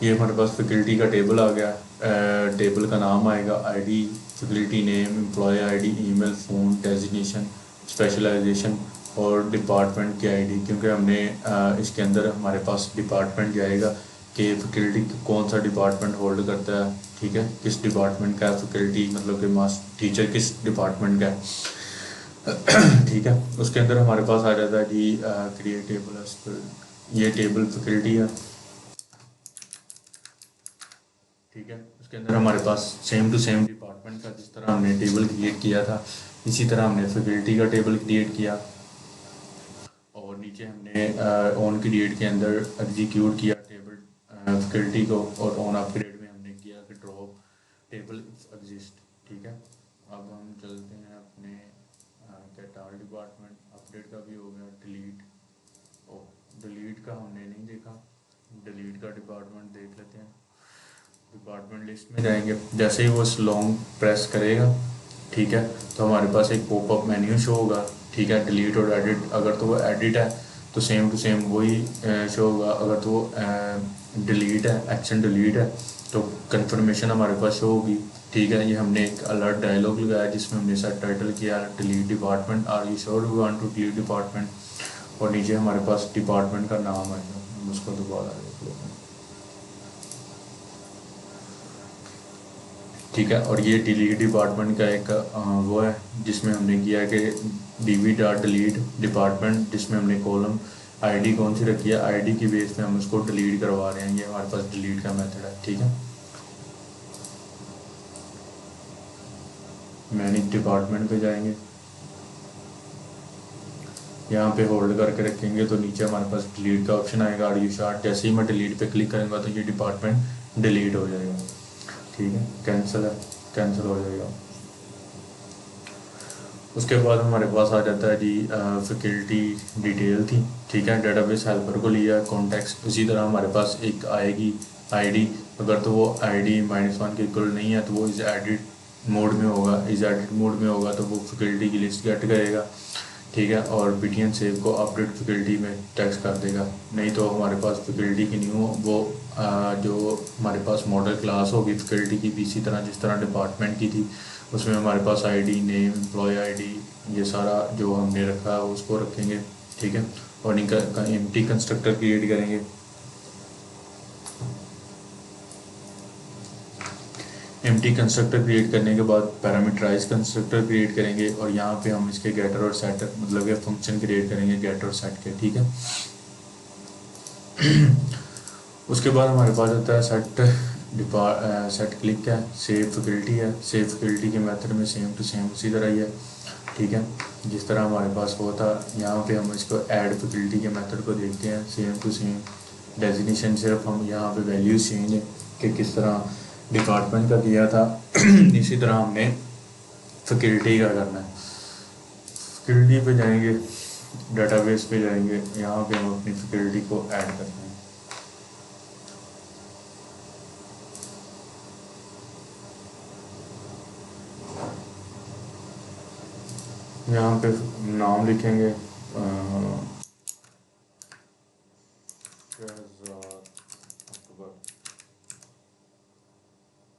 ये हमारे पास फैकल्टी का टेबल आ गया। टेबल का नाम आएगा ID, faculty name, employee ID, email, phone, designation, specialization और डिपार्टमेंट की आईडी, क्योंकि हमने इसके अंदर हमारे पास डिपार्टमेंट जाएगा कि फैकल्टी कौन सा डिपार्टमेंट होल्ड करता है, ठीक है, किस डिपार्टमेंट का फैकल्टी, मतलब कि मास टीचर किस डिपार्टमेंट का है। ठीक है, उसके अंदर हमारे पास आ जाता है जी क्रिएट टेबल। ये टेबल फैकल्टी है, ठीक है। उसके अंदर हमारे पास सेम टू सेम डिपार्टमेंट का जिस तरह हमने टेबल क्रिएट किया था इसी तरह हमने फैकल्टी का टेबल क्रिएट किया, और नीचे हमने ऑन क्रिएट के अंदर एग्जीक्यूट किया टेबल फैकल्टी को, और ऑन अपग्रेड में हमने किया कि ड्रॉप टेबल एग्जिस्ट, ठीक है। अब हम चलते हैं अपने गेट ऑल डिपार्टमेंट, अपडेट का भी हो गया, डिलीट। ओ, डिलीट का हमने नहीं देखा, डिलीट का डिपार्टमेंट देख लेते हैं। डिपार्टमेंट लिस्ट में जाएंगे, जैसे ही वो लॉन्ग प्रेस करेगा, ठीक है, तो हमारे पास एक पॉपअप मेन्यू शो होगा, ठीक है। डिलीट और एडिट, अगर तो वो एडिट है तो सेम टू सेम वही शो होगा, अगर तो वो डिलीट है, एक्शन डिलीट है तो कंफर्मेशन हमारे पास शो होगी, ठीक है। ये हमने एक अलर्ट डायलॉग लगाया जिसमें हमने सब टाइटल किया delete department, are you sure you want to delete department, और नीचे हमारे पास डिपार्टमेंट का नाम आएगा, हम उसको दोबारा देख लेते हैं, ठीक है। और ये डिलीट डिपार्टमेंट का एक वो है जिसमें हमने किया कि डीवी डॉट डिलीट डिपार्टमेंट, जिसमें हमने कॉलम आईडी कौन सी रखी है, आईडी की बेस पे हम उसको डिलीट करवा रहे हैं। ये हमारे पास डिलीट का मेथड है, ठीक है। मैनेज डिपार्टमेंट पे जाएंगे, यहाँ पे होल्ड करके रखेंगे तो नीचे हमारे पास डिलीट का ऑप्शन आएगा, आर यू श्योर। जैसे ही मैं डिलीट पे क्लिक करूँगा तो ये डिपार्टमेंट डिलीट हो जाएगा, ठीक है। कैंसिल है, कैंसिल हो जाएगा। उसके बाद हमारे पास आ जाता है जी फैकल्टी डिटेल थी, ठीक है। डेटाबेस हेल्पर को लिया, कॉन्टेक्स्ट उसी तरह हमारे पास एक आएगी आईडी, अगर तो वो आईडी -1 के इक्वल नहीं है तो वो इस एडिट मोड में होगा, इस एडिट मोड में होगा तो वो फैकल्टी की लिस्ट गेट करेगा, ठीक है। और बीटीएन सेव को अपडेट फैकल्टी में टेक्स्ट कर देगा, नहीं तो हमारे पास फैकल्टी की न्यू वो जो हमारे पास मॉडल क्लास होगी फैकल्टी की भी इसी तरह जिस तरह डिपार्टमेंट की थी, उसमें हमारे पास आईडी, नेम, एम्प्लॉय आईडी, ये सारा जो हमने रखा है उसको रखेंगे, ठीक है। और इनका एम्प्टी कंस्ट्रक्टर क्रिएट करेंगे। एम्प्टी कंस्ट्रक्टर क्रिएट करने के बाद पैरामीटराइज कंस्ट्रक्टर क्रिएट करेंगे, और यहाँ पे हम इसके गेटर और सेटर मतलब ये फंक्शन क्रिएट करेंगे गेट और सेट के, ठीक है। उसके बाद हमारे पास होता है सेट क्लिक है, सेव फैकल्टी है, सेव फैकल्टी के मेथड में सेम टू सेम उसी तरह ही है, ठीक है, जिस तरह हमारे पास हुआ था। यहाँ पे हम इसको ऐड फैकल्टी के मेथड को देखते हैं, सेम टू सेम डेजिग्नेशन, सिर्फ हम यहाँ पे वैल्यूज चेंज है कि किस तरह डिपार्टमेंट का किया था इसी तरह हमने फैकल्टी का करना है। फैकल्टी पे जाएंगे, डेटाबेस पे जाएंगे, यहाँ पे हम अपनी फैकल्टी को ऐड करते हैं। यहाँ पे नाम लिखेंगे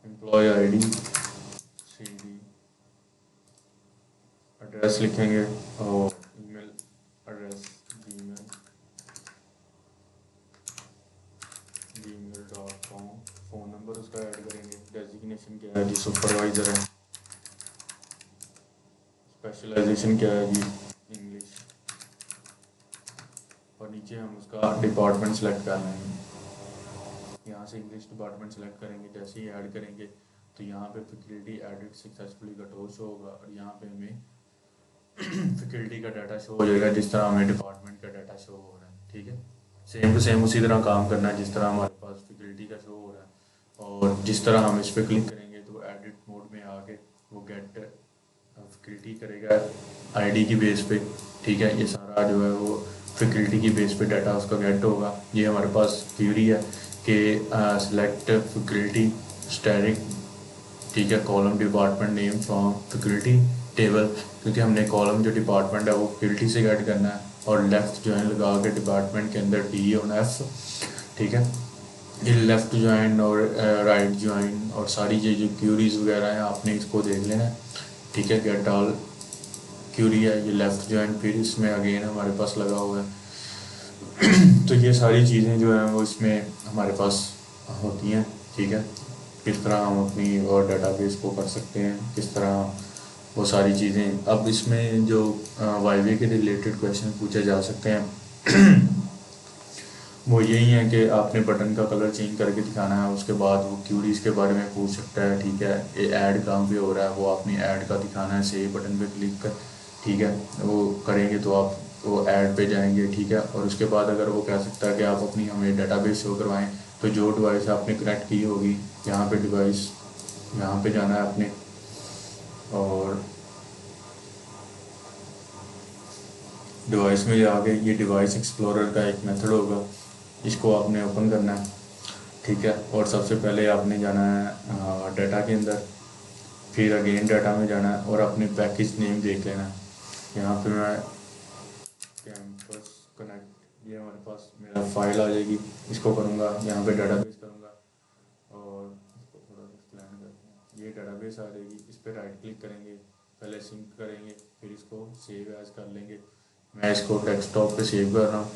एम्प्लॉय आईडी, CD, एड्रेस लिखेंगे और ईमेल एड्रेस, जीमेल, डेजिग्नेशन क्या है जी, सुपरवाइज़र है। स्पेशलाइजेशन क्या है जी, इंग्लिश। और नीचे हम उसका डिपार्टमेंट सेलेक्ट कर लेंगे। यहाँ से इंग्लिश डिपार्टमेंट सेलेक्ट करेंगे, जैसे ही ऐड करेंगे तो यहाँ पे फैकल्टी एडिट सक्सेसफुली का टोल शो होगा और यहाँ पे हमें फैकल्टी का डाटा शो हो जाएगा जिस तरह हमें डिपार्टमेंट का डाटा शो हो रहा है। ठीक है, सेम टू सेम उसी तरह काम करना है जिस तरह हमारे पास फैकल्टी का शो हो रहा है। और जिस तरह हम इस पर क्लिक करेंगे तो एडिट मोड में आके वो गेट फैकल्टी करेगा आईडी की बेस पे। ठीक है, ये सारा जो है वो फैकल्टी की बेस पे डाटा उसका गेट होगा। ये हमारे पास क्यूरी है कि सिलेक्ट फैकल्टी स्टैटिक, ठीक है, column department name from faculty table, क्योंकि हमने कॉलम जो डिपार्टमेंट है वो फैकल्टी से गेट करना है। और लेफ्ट ज्वाइन लगा के डिपार्टमेंट के अंदर डी और एफ। ठीक है, ये लेफ़्ट ज्वाइन और राइट ज्वाइन और सारी ये जो क्यूरीज वगैरह हैं आपने इसको देख लेना है। ठीक है, गेट ऑल क्यूरी है, ये लेफ़्ट ज्वाइन, फिर इसमें अगेन हमारे पास लगा हुआ है। तो ये सारी चीज़ें जो हैं वो इसमें हमारे पास होती हैं। ठीक है, किस तरह हम अपनी और डाटाबेस को कर सकते हैं, किस तरह वो सारी चीज़ें। अब इसमें जो वाईवे के रिलेटेड क्वेश्चन पूछे जा सकते हैं वो यही है कि आपने बटन का कलर चेंज करके दिखाना है। उसके बाद वो क्यूरीज के बारे में पूछ सकता है। ठीक है, ये ऐड कहाँ पे हो रहा है वो आपने ऐड का दिखाना है, सेव बटन पे क्लिक कर। ठीक है, वो करेंगे तो आप वो ऐड पे जाएंगे। ठीक है, और उसके बाद अगर वो कह सकता है कि आप अपनी हमें डाटाबेस शो करवाएं, तो जो डिवाइस आपने कनेक्ट की होगी यहाँ पे डिवाइस, यहाँ पे जाना है आपने और डिवाइस में जाके ये डिवाइस एक्सप्लोरर का एक मेथड होगा, इसको आपने ओपन करना है। ठीक है, और सबसे पहले आपने जाना है डाटा के अंदर, फिर अगेन डाटा में जाना है और अपने पैकेज नेम देख लेना है। यहाँ पे मैं कैंपस कनेक्ट, ये हमारे पास मेरा फाइल आ जाएगी, इसको करूँगा यहाँ पे डाटाबेस करूँगा और इसको थोड़ा सा एक्सप्लेन करते हैं। ये डाटाबेस आ जाएगी, इस पर राइट क्लिक करेंगे, पहले सिंक करेंगे, फिर इसको सेव एज कर लेंगे। मैं इसको डेस्कटॉप पे सेव कर रहा हूँ,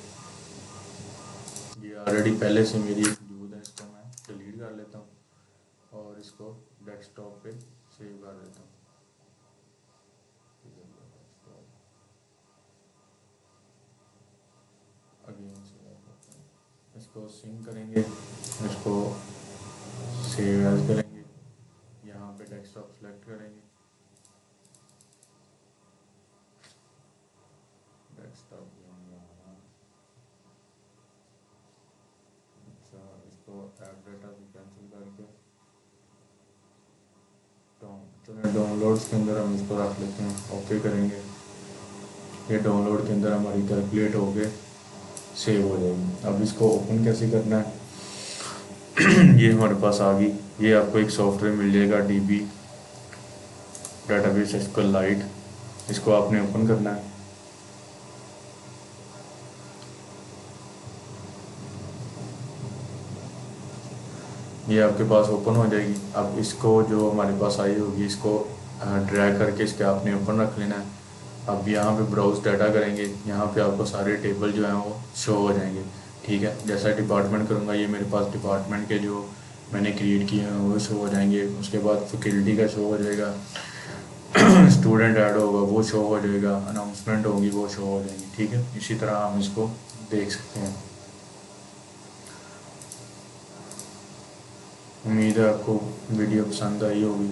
ये ऑलरेडी पहले से मेरी मौजूद है, इसको मैं डिलीट कर लेता हूँ और इसको डेस्कटॉप पे सेव कर देता हूँ। अगेन इसको सिंक करेंगे, इसको सेव एज करेंगे, यहाँ पे डेस्कटॉप सेलेक्ट करेंगे, डेस्कटॉप इसको ऐप डाटा भी कैंसिल करके चलो डाउनलोड्स के अंदर हम इसको रख लेते हैं, ओके करेंगे। ये डाउनलोड के अंदर हमारी कैलकुलेट हो के सेव हो जाएगी। अब इसको ओपन कैसे करना है ये हमारे पास आ गई। ये आपको एक सॉफ्टवेयर मिल जाएगा डीबी डाटाबेस एसक्यूएल लाइट, इसको आपने ओपन करना है। ये आपके पास ओपन हो जाएगी। अब इसको जो हमारे पास आई होगी इसको ड्रैग करके इसके आपने ओपन रख लेना है। अब यहाँ पे ब्राउज डाटा करेंगे, यहाँ पे आपको सारे टेबल जो हैं वो शो हो जाएंगे। ठीक है, जैसा डिपार्टमेंट करूँगा ये मेरे पास डिपार्टमेंट के जो मैंने क्रिएट किए हैं वो शो हो जाएंगे। उसके बाद फैकल्टी का शो हो जाएगा, स्टूडेंट ऐड होगा वो शो हो जाएगा, अनाउंसमेंट होगी वो शो हो जाएंगी। ठीक है, इसी तरह हम इसको देख सकते हैं। उम्मीद है आपको वीडियो पसंद आई होगी।